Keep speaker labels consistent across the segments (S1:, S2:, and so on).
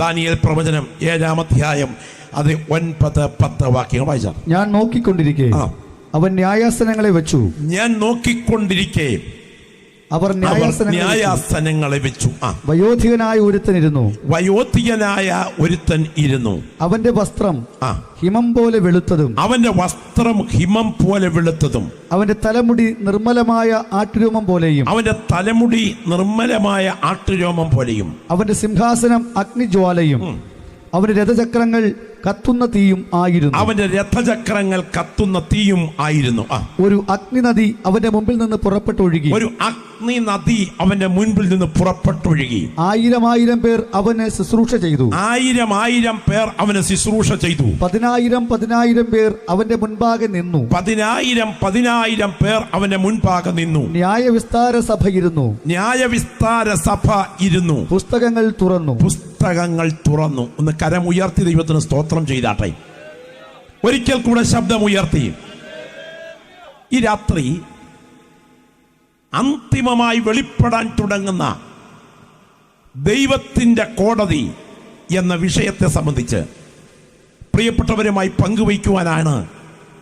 S1: Daniel പ്രവചനം 7-ാം അധ്യായം അത് 9-10 വാക്യങ്ങൾ വായിച്ചാൽ.
S2: ഞാൻ നോക്കിക്കൊണ്ടിരിക്കെ അവൻ ന്യായാസനങ്ങളെ വെച്ചു.
S1: ഞാൻ നോക്കിക്കൊണ്ടിരിക്കെ
S2: അവർ
S1: ന്യായാസനങ്ങളെ വെച്ചു.
S2: വയോധികനായ
S1: ഒരുത്തൻ ഇരുന്നു.
S2: അവന്റെ വസ്ത്രം ഹിമം പോലെ വെളുത്തതും അവന്റെ തലമുടി നിർമ്മലമായ ആട്ടുരോമം പോലെയും അവന്റെ സിംഹാസനം അഗ്നിജ്വാലയും അവന്റെ രഥചക്രങ്ങൾ കത്തുന്ന തീയും ആയിരുന്നു. ഒരു അഗ്നിനദി അവന്റെ മുമ്പിൽ നിന്ന് പുറപ്പെട്ടൊഴുകി. 1000 പേർ അവന് ശുശ്രൂഷ ചെയ്തു.
S1: 1000 പേർ അവന് ശുശ്രൂഷ ചെയ്തു.
S2: 10,000 പേർ അവന്റെ മുൻപാകെ നിന്നു.
S1: 10,000 പേർ അവന്റെ മുൻപാകെ നിന്നു.
S2: ന്യായവിസ്താര സഭ ഇരുന്നു. പുസ്തകങ്ങൾ തുറന്നു.
S1: ഒന്ന് കരമുയർത്തി ദൈവത്തിന് സ്തോത്രം ചെയ്താട്ടെ. ഒരിക്കൽ കൂടെ ശബ്ദമുയർത്തി. ഈ രാത്രി അന്തിമമായി വെളിപ്പെടാൻ തുടങ്ങുന്ന ദൈവത്തിന്റെ കോടതി എന്ന വിഷയത്തെ സംബന്ധിച്ച് പ്രിയപ്പെട്ടവരുമായി പങ്കുവയ്ക്കുവാനാണ്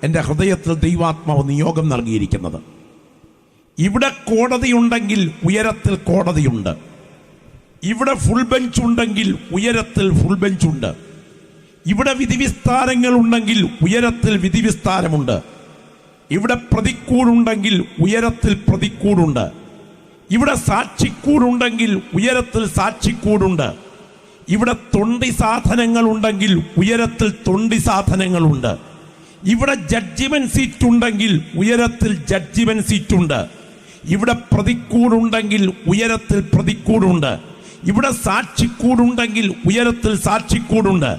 S1: എൻ്റെ ഹൃദയത്തിൽ ദൈവാത്മാവ് നിയോഗം നൽകിയിരിക്കുന്നത്. ഇവിടെ കോടതിയുണ്ടെങ്കിൽ ഉയരത്തിൽ കോടതിയുണ്ട്. ഇവിടെ ഫുൾ ബെഞ്ച് ഉണ്ടെങ്കിൽ ഉയരത്തിൽ ഫുൾ ബെഞ്ചുണ്ട്. ഇവിടെ വിധിവിസ്താരങ്ങൾ ഉണ്ടെങ്കിൽ ഉയരത്തിൽ വിധിവിസ്താരമുണ്ട്. ഇവിടെ പ്രതിക്കൂടുണ്ടെങ്കിൽ ഉയരത്തിൽ പ്രതിക്കൂടുണ്ട്. ഇവിടെ സാക്ഷിക്കൂടുണ്ടെങ്കിൽ ഉയരത്തിൽ സാക്ഷിക്കൂടുണ്ട്. ഇവിടെ തൊണ്ടി സാധനങ്ങൾ ഉണ്ടെങ്കിൽ ഉയരത്തിൽ തൊണ്ടി സാധനങ്ങളുണ്ട്. ഇവിടെ ജഡ്ജിമെന്റ് സീറ്റ് ഉണ്ടെങ്കിൽ ഉയരത്തിൽ ജഡ്ജിമെന്റ് സീറ്റുണ്ട്. ഇവിടെ പ്രതിക്കൂടുണ്ടെങ്കിൽ ഉയരത്തിൽ പ്രതിക്കൂടുണ്ട്. ഇവിടെ സാക്ഷിക്കൂടുണ്ടെങ്കിൽ ഉയരത്തിൽ സാക്ഷിക്കൂടുണ്ട്.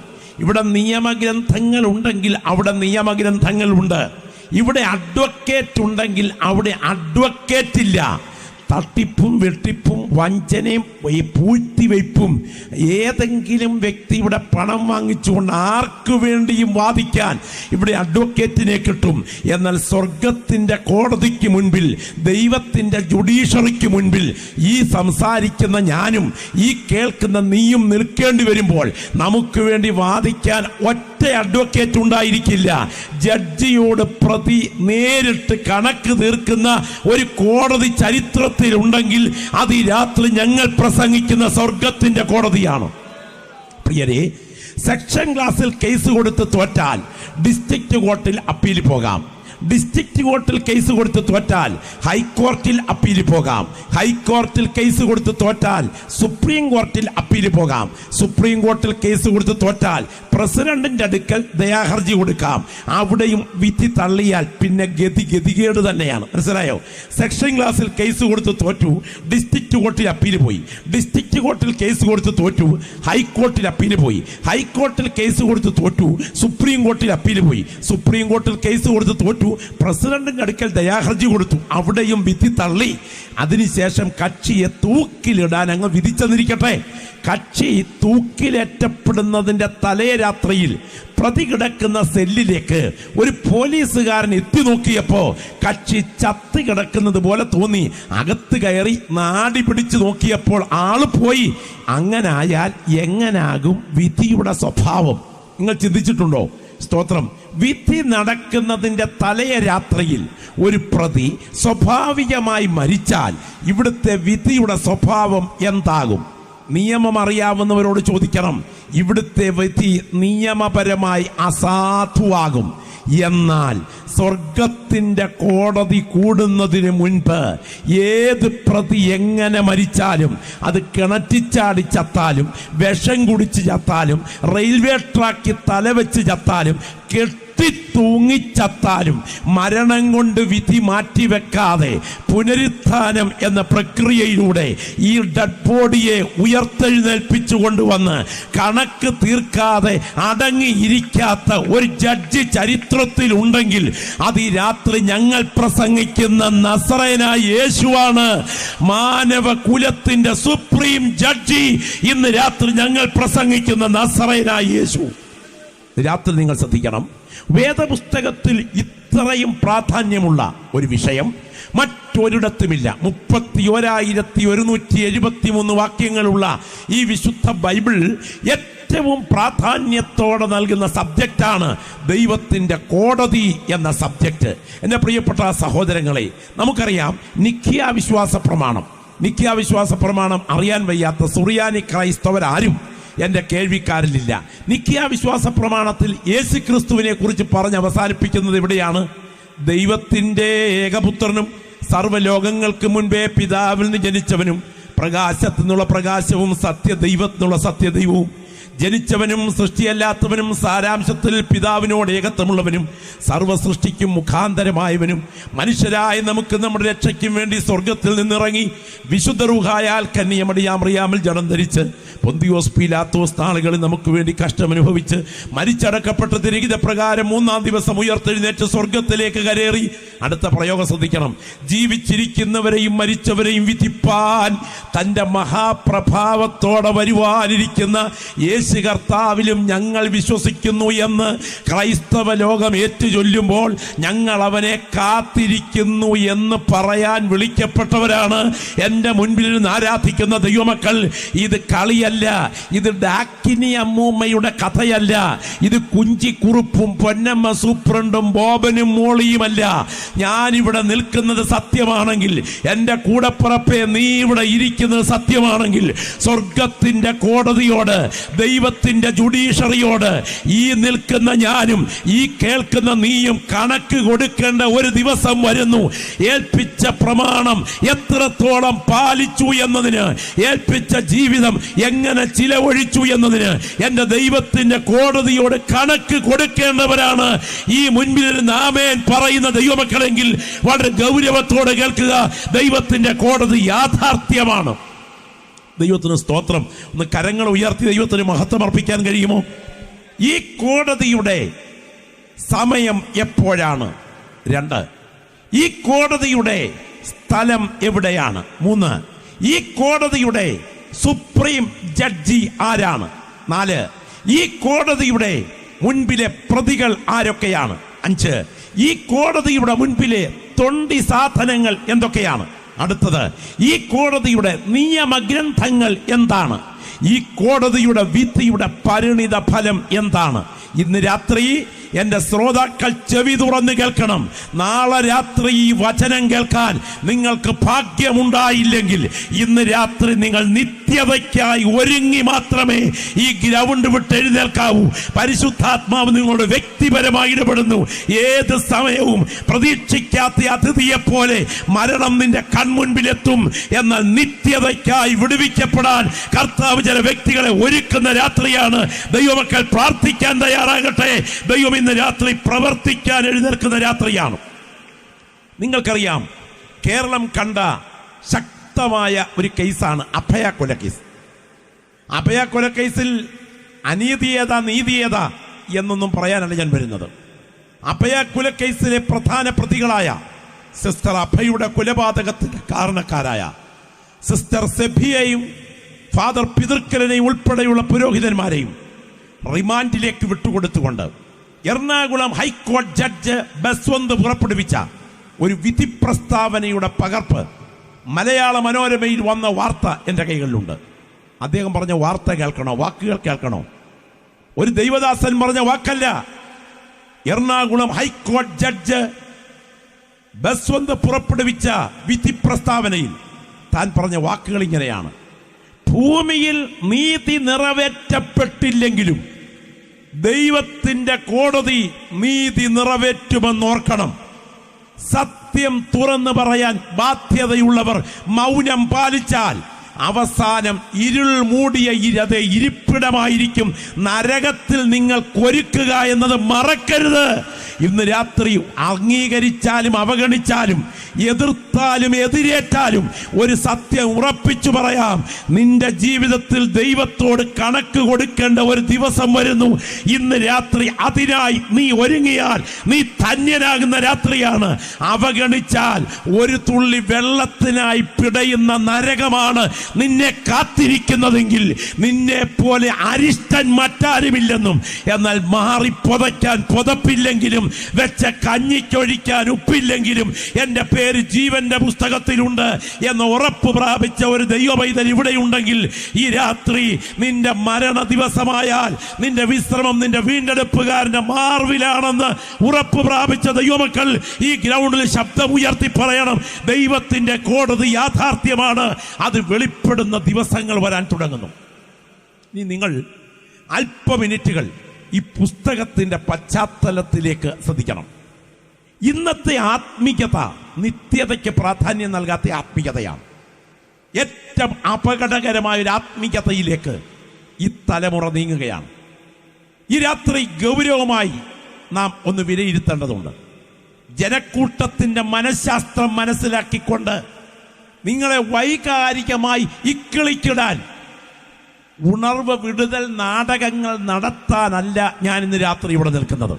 S1: ഇവിടെ നിയമഗ്രന്ഥങ്ങൾ ഉണ്ടെങ്കിൽ അവിടെ നിയമഗ്രന്ഥങ്ങളുണ്ട്. ഇവിടെ അഡ്വക്കേറ്റ് ഉണ്ടെങ്കിൽ അവിടെ അഡ്വക്കേറ്റ് ഇല്ല. തട്ടിപ്പും വെട്ടിപ്പും വഞ്ചനയും പൂഴ്ത്തിവയ്പ്പും ഏതെങ്കിലും വ്യക്തി ഇവിടെ പണം വാങ്ങിച്ചുകൊണ്ട് ആർക്കു വേണ്ടിയും വാദിക്കാൻ ഇവിടെ അഡ്വക്കേറ്റിനെ കിട്ടും. എന്നാൽ സ്വർഗത്തിൻ്റെ കോടതിക്ക് മുൻപിൽ, ദൈവത്തിൻ്റെ ജുഡീഷ്യറിക്ക് മുൻപിൽ ഈ സംസാരിക്കുന്ന ഞാനും ഈ കേൾക്കുന്ന നീയും നിൽക്കേണ്ടി വരുമ്പോൾ നമുക്ക് വേണ്ടി വാദിക്കാൻ ഒറ്റ അഡ്വക്കേറ്റ് ഉണ്ടായിരിക്കില്ല. ജഡ്ജിയോട് പ്രതി നേരിട്ട് കണക്ക് തീർക്കുന്ന ഒരു കോടതി ചരിത്രത്തിലുണ്ടെങ്കിൽ അത് ഈ രാത്രി ഞങ്ങൾ പ്രസംഗിക്കുന്ന സ്വർഗത്തിന്റെ കോടതിയാണ്. പ്രിയരെ, സെക്ഷൻ ക്ലാസ്സിൽ കേസ് കൊടുത്ത് തോറ്റാൽ ഡിസ്ട്രിക്ട് കോർട്ടിൽ അപ്പീൽ പോകാം. ഡിസ്ട്രിക്ട് കോർട്ടിൽ കേസ് കൊടുത്ത് തോറ്റാൽ ഹൈക്കോർട്ടിൽ അപ്പീൽ പോകാം. ഹൈക്കോർട്ടിൽ കേസ് കൊടുത്ത് തോറ്റാൽ സുപ്രീം കോർട്ടിൽ അപ്പീൽ പോകാം. സുപ്രീം കോർട്ടിൽ കേസ് കൊടുത്ത് തോറ്റാൽ പ്രസിഡന്റിന്റെ അടുക്കൽ ദയാഹർജി കൊടുക്കാം. അവിടെയും വിധി തള്ളിയാൽ പിന്നെ ഗതികേട് തന്നെയാണ്. മനസ്സിലായോ? സെക്ഷൻ ക്ലാസ്സിൽ കേസ് കൊടുത്ത് തോറ്റു, ഡിസ്ട്രിക്ട് കോർട്ടിൽ അപ്പീൽ പോയി. ഡിസ്ട്രിക്ട് കോർട്ടിൽ കേസ് കൊടുത്ത് തോറ്റു, ഹൈക്കോർട്ടിൽ അപ്പീൽ പോയി. ഹൈക്കോർട്ടിൽ കേസ് കൊടുത്ത് തോറ്റു, സുപ്രീം കോർട്ടിൽ അപ്പീൽ പോയി. സുപ്രീം കോർട്ടിൽ കേസ് കൊടുത്ത് തോറ്റു, പ്രസിഡന്റിന്റെ അടുക്കൽ ദയാഹർജി കൊടുത്തു. അവിടെയും വിധി തള്ളി. അതിനുശേഷം കക്ഷിയെ തൂക്കിലിടാൻ അങ്ങ് വിധിച്ചെന്നിരിക്കട്ടെ. കക്ഷി തൂക്കിലേറ്റപ്പെടുന്നതിന്റെ തലേ രാത്രിയിൽ പ്രതി കിടക്കുന്ന സെല്ലിലേക്ക് ഒരു പോലീസുകാരൻ എത്തി നോക്കിയപ്പോ കക്ഷി ചത്ത് കിടക്കുന്നത് പോലെ തോന്നി. അകത്ത് കയറി നാടി പിടിച്ചു നോക്കിയപ്പോൾ ആള് പോയി. അങ്ങനായാൽ എങ്ങനാകും വിധിയുടെ സ്വഭാവം? നിങ്ങൾ ചിന്തിച്ചിട്ടുണ്ടോ? സ്തോത്രം. വിധി നടക്കുന്നതിൻ്റെ തലേ രാത്രിയിൽ ഒരു പ്രതി സ്വാഭാവികമായി മരിച്ചാൽ ഇവിടുത്തെ വിധിയുടെ സ്വഭാവം എന്താകും? നിയമം അറിയാവുന്നവരോട് ചോദിക്കണം. ഇവിടുത്തെ വിധി നിയമപരമായി അസാധുവാകും. എന്നാൽ സ്വർഗത്തിന്റെ കോടതി കൂടുന്നതിന് മുൻപ് ഏത് പ്രതി എങ്ങനെ മരിച്ചാലും, അത് കിണറ്റിച്ചാടി ചത്താലും, വിഷം കുടിച്ച് ചത്താലും, റെയിൽവേ ട്രാക്കിൽ തലവെച്ച് ചത്താലും, തൂങ്ങിച്ചത്താലും, മരണം കൊണ്ട് വിധി മാറ്റിവെക്കാതെ പുനരുത്ഥാനം എന്ന പ്രക്രിയയിലൂടെ ഈ ഡെഡ് ബോഡിയെ ഉയർത്തെഴുന്നേൽപ്പിച്ചു കൊണ്ടുവന്ന് കണക്ക് തീർക്കാതെ അടങ്ങിയിരിക്കാത്ത ഒരു ജഡ്ജി ചരിത്രത്തിൽ ഉണ്ടെങ്കിൽ അത് ഈ രാത്രി ഞങ്ങൾ പ്രസംഗിക്കുന്ന നസറേനായ യേശുവാണ്. മാനവ കുലത്തിന്റെ സുപ്രീം ജഡ്ജി ഇന്ന് രാത്രി ഞങ്ങൾ പ്രസംഗിക്കുന്ന നസറേനായ യേശു. രാത്രി നിങ്ങൾ ശ്രദ്ധിക്കണം. വേദപുസ്തകത്തിൽ ഇത്രയും പ്രാധാന്യമുള്ള ഒരു വിഷയം മറ്റൊരിടത്തുമില്ല. 31,173 വാക്യങ്ങളുള്ള ഈ വിശുദ്ധ ബൈബിൾ ഏറ്റവും പ്രാധാന്യത്തോടെ നൽകുന്ന സബ്ജക്റ്റാണ് ദൈവത്തിൻ്റെ കോടതി എന്ന സബ്ജക്റ്റ്. എൻ്റെ പ്രിയപ്പെട്ട സഹോദരങ്ങളെ, നമുക്കറിയാം നിഖ്യ വിശ്വാസ പ്രമാണം അറിയാൻ വയ്യാത്ത സുറിയാനി ക്രൈസ്തവരാരും എൻ്റെ കേൾവിക്കാരിലില്ല. നിഖ്യ വിശ്വാസ പ്രമാണത്തിൽ യേശുക്രിസ്തുവിനെ കുറിച്ച് പറഞ്ഞ് അവസാനിപ്പിക്കുന്നത് എവിടെയാണ്? ദൈവത്തിൻ്റെ ഏകപുത്രനും സർവ്വലോകങ്ങൾക്ക് മുൻപേ പിതാവിൽ നിന്ന് ജനിച്ചവനും പ്രകാശത്തിൽ നിന്നുള്ള പ്രകാശവും സത്യദൈവത്തിൽ നിന്നുള്ള സത്യദൈവവും ജനിച്ചവനും സൃഷ്ടിയല്ലാത്തവനും സാരാംശത്തിൽ പിതാവിനോട് ഏകത്വമുള്ളവനും സർവ്വസൃഷ്ടിക്കും മുഖാന്തരമായവനും മനുഷ്യരായ നമുക്ക് നമ്മുടെ രക്ഷയ്ക്കും വേണ്ടി സ്വർഗത്തിൽ നിന്നിറങ്ങി വിശുദ്ധ റൂഹായാൽ കന്യമറിയാമിൽ ജഡം ധരിച്ച് പൊന്തിയോസ് പീലാത്തോസ് നാളുകളിൽ നമുക്ക് വേണ്ടി കഷ്ടമനുഭവിച്ച് മരിച്ചടക്കപ്പെട്ട തിരികിത പ്രകാരം 3-ാം ദിവസം ഉയർത്തെഴുന്നേറ്റ് സ്വർഗത്തിലേക്ക് കരേറി. അടുത്ത പ്രയോഗം ശ്രദ്ധിക്കണം. ജീവിച്ചിരിക്കുന്നവരെയും മരിച്ചവരെയും വിധിപ്പാൻ തൻ്റെ മഹാപ്രഭാവത്തോടെ വരുവാനിരിക്കുന്ന യേശു കർത്താവിലും ഞങ്ങൾ വിശ്വസിക്കുന്നു എന്ന് ക്രൈസ്തവ ലോകം ഏറ്റുചൊല്ലുമ്പോൾ ഞങ്ങൾ അവനെ കാത്തിരിക്കുന്നു എന്ന് പറയാൻ വിളിക്കപ്പെട്ടവരാണ് എൻ്റെ മുൻപിൽ നിന്ന് ആരാധിക്കുന്ന ദൈവമക്കൾ. ഇത് കളിയല്ല, ഇത് ഡാക്കിനി അമ്മൂമ്മയുടെ കഥയല്ല, ഇത് കുഞ്ചിക്കുറുപ്പും പൊന്നമ്മ സൂപ്രണ്ടും ബോബനും മോളിയുമല്ല. ഞാനിവിടെ നിൽക്കുന്നത് സത്യമാണെങ്കിൽ, എൻ്റെ കൂടപ്പിറപ്പേ നീ ഇവിടെ ഇരിക്കുന്നത് സത്യമാണെങ്കിൽ, സ്വർഗത്തിൻ്റെ കോടതിയോട് ദൈവത്തിൻ്റെ ജുഡീഷ്യറിയോട് ഈ നിൽക്കുന്ന ഞാനും ഈ കേൾക്കുന്ന നീയും കണക്ക് കൊടുക്കേണ്ട ഒരു ദിവസം വരുന്നു. ഏൽപ്പിച്ച പ്രമാണം എത്രത്തോളം പാലിച്ചു എന്നതിന്, ഏൽപ്പിച്ച ജീവിതം എങ്ങനെ ചിലവഴിച്ചു എന്നതിന് എൻ്റെ ദൈവത്തിൻ്റെ കോടതിയോട് കണക്ക് കൊടുക്കേണ്ടവരാണ് ഈ മുൻപിൽ ആമേൻ പറയുന്ന ദൈവമക്കളെങ്കിൽ വളരെ ഗൗരവത്തോടെ കേൾക്കുക. ദൈവത്തിൻ്റെ കോടതി യാഥാർത്ഥ്യമാണ്. ദൈവത്തിന് സ്തോത്രം. ഒന്ന് കരങ്ങൾ ഉയർത്തി ദൈവത്തിന് മഹത്വം അർപ്പിക്കാൻ കഴിയുമോ? ഈ കോടതിയുടെ സമയം എപ്പോഴാണ്? 2, ഈ കോടതിയുടെ സ്ഥലം എവിടെയാണ്? 3, ഈ കോടതിയുടെ സുപ്രീം ജഡ്ജി ആരാണ്? 4, ഈ കോടതിയുടെ മുൻപിലെ പ്രതികൾ ആരൊക്കെയാണ്? 5, ഈ കോടതിയുടെ മുൻപിലെ തൊണ്ടി സാധനങ്ങൾ എന്തൊക്കെയാണ്? അടുത്തത്, ഈ കോടതിയുടെ നിയമഗ്രന്ഥങ്ങൾ എന്താണ്? ഈ കോടതിയുടെ വിധിയുടെ പരിണിത ഫലം എന്താണ്? ഇന്ന് രാത്രി എൻ്റെ ശ്രോതാക്കൾ ചെവി തുറന്ന് കേൾക്കണം. നാളെ രാത്രി ഈ വചനം കേൾക്കാൻ നിങ്ങൾക്ക് ഭാഗ്യമുണ്ടായില്ലെങ്കിൽ ഇന്ന് രാത്രി നിങ്ങൾ നിത്യതയ്ക്കായി ഒരുങ്ങി മാത്രമേ ഈ ഗ്രൗണ്ട് വിട്ട് എഴുന്നേൽക്കാവൂ. പരിശുദ്ധാത്മാവ് നിങ്ങളോട് വ്യക്തിപരമായി ഇടപെടുന്നു. ഏത് സമയവും പ്രതീക്ഷിക്കാത്ത അതിഥിയെപ്പോലെ മരണം നിന്റെ കൺമുൻപിലെത്തും. എന്നാൽ നിത്യതയ്ക്കായി വിടുവിക്കപ്പെടാൻ കർത്താവ് ചില വ്യക്തികളെ ഒരുക്കുന്ന രാത്രിയാണ്. ദൈവമക്കൾ പ്രാർത്ഥിക്കാൻ തയ്യാറാകട്ടെ. ദൈവം ഇന്ന് രാത്രി പ്രവർത്തിക്കാൻ എഴുന്നേൽക്കുന്ന രാത്രിയാണ്. നിങ്ങൾക്കറിയാം, കേരളം കണ്ട ശക്തമായ ഒരു കേസാണ് അഭയ കൊലക്കേസ്. അഭയ കൊലക്കേസിൽ അനീതിയേത നീതിയേത എന്നൊന്നും പറയാനല്ല ഞാൻ വരുന്നത്. അഭയ കൊലക്കേസിലെ പ്രധാന പ്രതികളായ സിസ്റ്റർ അഭയുടെ കൊലപാതകത്തിന് കാരണക്കാരായ സിസ്റ്റർ സെബിയെയും ഫാദർ പിതൃക്കലിനെയും ഉൾപ്പെടെയുള്ള പുരോഹിതന്മാരെയും റിമാൻഡിലേക്ക് വിട്ടുകൊടുത്തുകൊണ്ട് എറണാകുളം ഹൈക്കോടതി ജഡ്ജ് ബസ്വന്ത് പുറപ്പെടുവിച്ച ഒരു വിധി പ്രസ്താവനയുടെ പകർപ്പ് മലയാള മനോരമയിൽ വന്ന വാർത്ത എൻ്റെ കൈകളിലുണ്ട്. അദ്ദേഹം പറഞ്ഞ വാർത്ത കേൾക്കണോ? വാക്കുകൾ കേൾക്കണോ? ഒരു ദൈവദാസൻ പറഞ്ഞ വാക്കല്ല. എറണാകുളം ഹൈക്കോടതി ജഡ്ജ് ബസ്വന്ത് പുറപ്പെടുവിച്ച വിധി പ്രസ്താവനയിൽ താൻ പറഞ്ഞ വാക്കുകൾ ഇങ്ങനെയാണ്: ഭൂമിയിൽ നീതി നിറവേറ്റപ്പെട്ടില്ലെങ്കിലും ദൈവത്തിൻ്റെ കോടതി നീതി നിറവേറ്റുമെന്നോർക്കണം. സത്യം തുറന്നു പറയാൻ ബാധ്യതയുള്ളവർ മൗനം പാലിച്ചാൽ അവസാനം ഇരുൾ മൂടിയ ഇരിപ്പിടമായിരിക്കും നരകത്തിൽ നിങ്ങൾ കൊരുക്കുക എന്നത് മറക്കരുത്. ഇന്ന് രാത്രി അംഗീകരിച്ചാലും അവഗണിച്ചാലും എതിർത്താലും എതിരേറ്റാലും ഒരു സത്യം ഉറപ്പിച്ചു പറയാം, നിന്റെ ജീവിതത്തിൽ ദൈവത്തോട് കണക്ക് കൊടുക്കേണ്ട ഒരു ദിവസം വരുന്നു. ഇന്ന് രാത്രി അതിനായി നീ ഒരുങ്ങിയാൽ നീ ധന്യനാകുന്ന രാത്രിയാണ്. അവഗണിച്ചാൽ ഒരു തുള്ളി വെള്ളത്തിനായി പിടയുന്ന നരകമാണ് നിന്നെ കാത്തിരിക്കുന്നതെങ്കിൽ, നിന്നെ പോലെ അരിഷ്ടൻ മറ്റാരുമില്ലെന്നും, എന്നാൽ മാറി പുതയ്ക്കാൻ പുതപ്പില്ലെങ്കിലും വെച്ച കഞ്ഞിക്കൊഴിക്കാൻ ഉപ്പില്ലെങ്കിലും എൻ്റെ പേര് ജീവന്റെ പുസ്തകത്തിലുണ്ട് എന്ന് ഉറപ്പ് പ്രാപിച്ച ഒരു ദൈവപൈതൽ ഇവിടെയുണ്ടെങ്കിൽ, ഈ രാത്രി നിന്റെ മരണ ദിവസമായാൽ നിന്റെ വിശ്രമം നിന്റെ വീണ്ടെടുപ്പുകാരന്റെ മാർവിലാണെന്ന് ഉറപ്പ് പ്രാപിച്ച ദൈവമക്കൾ ഈ ഗ്രൗണ്ടിൽ ശബ്ദമുയർത്തി പറയണം, ദൈവത്തിന്റെ കോടതി യാഥാർത്ഥ്യമാണ്. അത് വെളിപ്പെടുന്ന ദിവസങ്ങൾ വരാൻ തുടങ്ങുന്നു. ഇനി നിങ്ങൾ അല്പ മിനിറ്റുകൾ ഈ പുസ്തകത്തിന്റെ പശ്ചാത്തലത്തിലേക്ക് ശ്രദ്ധിക്കണം. ഇന്നത്തെ ആത്മീയത നിത്യതയ്ക്ക് പ്രാധാന്യം നൽകാത്ത ആത്മീയതയാണ്. ഏറ്റവും അപകടകരമായ ഒരു ആത്മീയതയിലേക്ക് ഈ തലമുറ നീങ്ങുകയാണ്. ഈ രാത്രി ഗൗരവമായി നാം ഒന്ന് വിലയിരുത്തേണ്ടതുണ്ട്. ജനക്കൂട്ടത്തിന്റെ മനഃശാസ്ത്രം മനസ്സിലാക്കിക്കൊണ്ട് നിങ്ങളെ വൈകാരികമായി ഇക്കിളിക്കിടാൻ ഉണർവ് വിടുതൽ നാടകങ്ങൾ നടത്താനല്ല ഞാൻ ഇന്ന് രാത്രി ഇവിടെ നിൽക്കുന്നത്.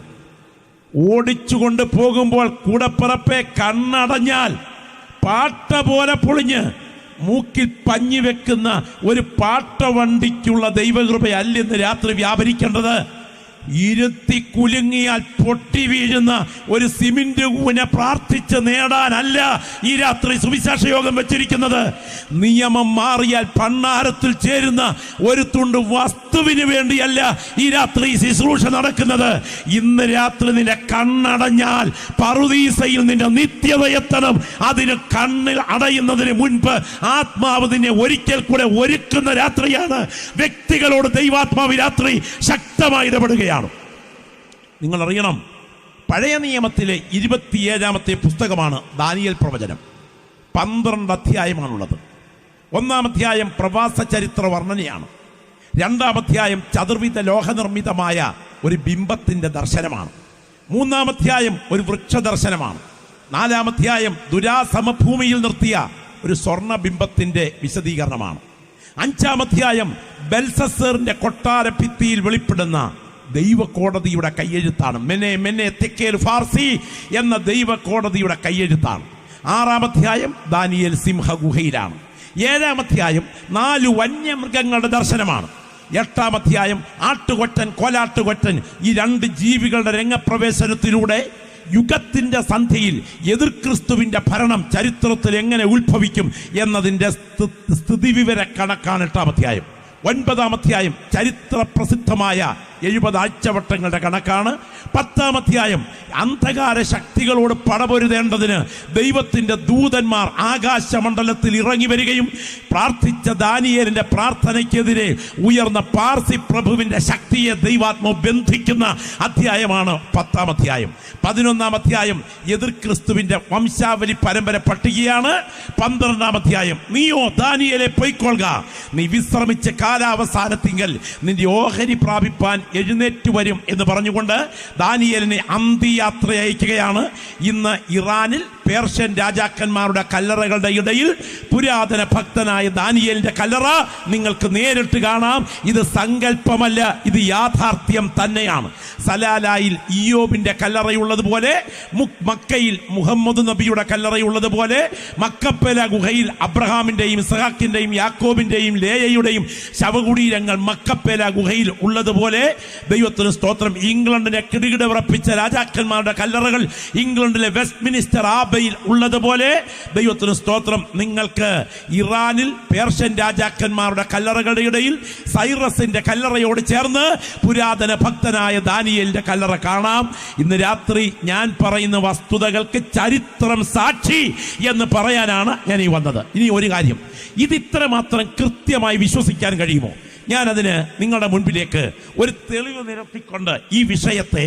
S1: ഓടിച്ചുകൊണ്ട് പോകുമ്പോൾ കൂടപ്പിറപ്പെ കണ്ണടഞ്ഞാൽ പാട്ട പോലെ പൊളിഞ്ഞ് മൂക്കിൽ പഞ്ഞി വെക്കുന്ന ഒരു പാട്ടവണ്ടിക്കുള്ള ദൈവകൃപയല്ല ഇന്ന് രാത്രി വ്യാപരിക്കേണ്ടത്. ഇരുത്തി കുലുങ്ങിയാൽ പൊട്ടി വീഴുന്ന ഒരു സിമന്റ് കൂന പ്രാർത്ഥിച്ച് നേടാനല്ല ഈ രാത്രി സുവിശേഷ യോഗം വെച്ചിരിക്കുന്നത്. നിയമം മാറിയാൽ ഭണ്ഡാരത്തിൽ ചേരുന്ന ഒരു തുണ്ട് വസ്തുവിന് വേണ്ടിയല്ല ഈ രാത്രി ശുശ്രൂഷ നടക്കുന്നത്. ഇന്ന് രാത്രി നിന്റെ കണ്ണടഞ്ഞാൽ പറുദീസയിൽ നിന്റെ നിത്യത എത്തണം. അതിന് കണ്ണിൽ അടയുന്നതിന് മുൻപ് ആത്മാവ് നിന്നെ ഒരിക്കൽ കൂടെ ഒരുക്കുന്ന രാത്രിയാണ്. വ്യക്തികളോട് ദൈവാത്മാവ് രാത്രി ശക്തമായി ഇടപെടുകയാണ്. നിങ്ങൾ അറിയണം, പഴയ നിയമത്തിലെ 27-ാമത്തെ പുസ്തകമാണ് ദാനിയേൽ പ്രവചനം. 12 അധ്യായമാണുള്ളത്. 1-ാം അധ്യായം പ്രവാസ ചരിത്ര വർണ്ണനയാണ്. 2-ാം അധ്യായം ചതുർവിധ ലോഹനിർമ്മിതമായ ഒരു ബിംബത്തിന്റെ ദർശനമാണ്. 3-ാം അധ്യായം ഒരു വൃക്ഷ ദർശനമാണ്. 4-ാം അധ്യായം ദുരാസമഭൂമിയിൽ നിർത്തിയ ഒരു സ്വർണ്ണ ബിംബത്തിന്റെ വിശദീകരണമാണ്. 5-ാം അധ്യായം ബെൽസസറിന്റെ കൊട്ടാര ഭിത്തിയിൽ വെളിപ്പെടുന്ന ദൈവകോടതിയുടെ കയ്യെഴുത്താണ്. മെനെ മെനെ തെക്കേൽ ഫാർസി എന്ന ദൈവകോടതിയുടെ കയ്യെഴുത്താണ്. 6-ാം അധ്യായം ദാനിയേൽ സിംഹഗുഹയിലാണ്. 7-ാം അധ്യായം 4 വന്യമൃഗങ്ങളുടെ ദർശനമാണ്. 8-ാം അധ്യായം ആട്ടുകൊറ്റൻ കോലാട്ടുകൊറ്റൻ ഈ 2 ജീവികളുടെ രംഗപ്രവേശനത്തിലൂടെ യുഗത്തിന്റെ സന്ധ്യയിൽ എതിർ ക്രിസ്തുവിന്റെ ഭരണം ചരിത്രത്തിൽ എങ്ങനെ ഉത്ഭവിക്കും എന്നതിന്റെ സ്ഥിതിവിവര കണക്കാണ് 8-ാം അധ്യായം. 9-ാം അധ്യായം ചരിത്ര പ്രസിദ്ധമായ 70 ആഴ്ചവട്ടങ്ങളുടെ കണക്കാണ്. 10-ാം അധ്യായം അന്ധകാര ശക്തികളോട് പടപൊരുതേണ്ടതിന് ദൈവത്തിന്റെ ദൂതന്മാർ ആകാശമണ്ഡലത്തിൽ ഇറങ്ങി വരികയും പ്രാർത്ഥിച്ച ദാനിയേലിന്റെ പ്രാർത്ഥനയ്ക്കെതിരെ ഉയർന്ന പാർസി പ്രഭുവിന്റെ ശക്തിയെ ദൈവാത്മാവ് ബന്ധിക്കുന്ന അധ്യായമാണ് 10-ാം അധ്യായം. 11-ാം അധ്യായം എതിർ ക്രിസ്തുവിന്റെ വംശാവലി പരമ്പര പട്ടികയാണ്. 12-ാം അധ്യായം നീയോ ദാനിയേലെ പൊയ്ക്കൊള്ളുക, നീ വിശ്രമിച്ച് കാലാവസാനത്തിങ്കൽ നിന്റെ ഓഹരി പ്രാപിപ്പാൻ എഴുന്നേറ്റ് വരും എന്ന് പറഞ്ഞുകൊണ്ട് ദാനിയേലിനെ അന്ത്യയാത്ര അയക്കുകയാണ്. ഇന്ന് ഇറാനിൽ പേർഷ്യൻ രാജാക്കന്മാരുടെ കല്ലറകളുടെ ഇടയിൽ പുരാതന ഭക്തനായ ദാനിയേലിന്റെ കല്ലറ നിങ്ങൾക്ക് നേരിട്ട് കാണാം. ഇത് സങ്കല്പമല്ല, ഇത് യാഥാർത്ഥ്യം തന്നെയാണ്. സലാലായിൽ ഇയ്യോബിന്റെ കല്ലറയുള്ളതുപോലെ, മക്കയിൽ മുഹമ്മദ് നബിയുടെ കല്ലറയുള്ളതുപോലെ, മക്കപ്പല ഗുഹയിൽ അബ്രഹാമിന്റെയും ഇസ്ഹാക്കിന്റെയും യാക്കോബിന്റെയും ലേയയുടെയും ശവകുടീരങ്ങൾ മക്കപ്പല ഗുഹയിൽ ഉള്ളതുപോലെ, ദൈവത്തിന് സ്തോത്രം, ഇംഗ്ലണ്ടിനെ കിടുകിട വിറപ്പിച്ച രാജാക്കന്മാരുടെ കല്ലറകൾ ഇംഗ്ലണ്ടിലെ വെസ്റ്റ് മിനിസ്റ്റർ ആബയിൽ ഉള്ളതുപോലെ, ദൈവത്തിന് സ്തോത്രം, നിങ്ങൾക്ക് ഇറാനിൽ പേർഷ്യൻ രാജാക്കന്മാരുടെ കല്ലറകളുടെ ഇടയിൽ സൈറസിന്റെ കല്ലറയോട് ചേർന്ന് പുരാതന ഭക്തനായ ദാനിയേലിന്റെ കല്ലറ കാണാം. ഇന്ന് രാത്രി ഞാൻ പറയുന്ന വസ്തുതകൾക്ക് ചരിത്രം സാക്ഷി എന്ന് പറയാനാണ് ഞാൻ ഈ വന്നത്. ഇനി ഒരു കാര്യം, ഇത് ഇത്രമാത്രം കൃത്യമായി വിശ്വസിക്കാൻ കഴിയുമോ? ഞാനതിന് നിങ്ങളുടെ മുൻപിലേക്ക് ഒരു തെളിവ് നിരത്തിക്കൊണ്ട് ഈ വിഷയത്തെ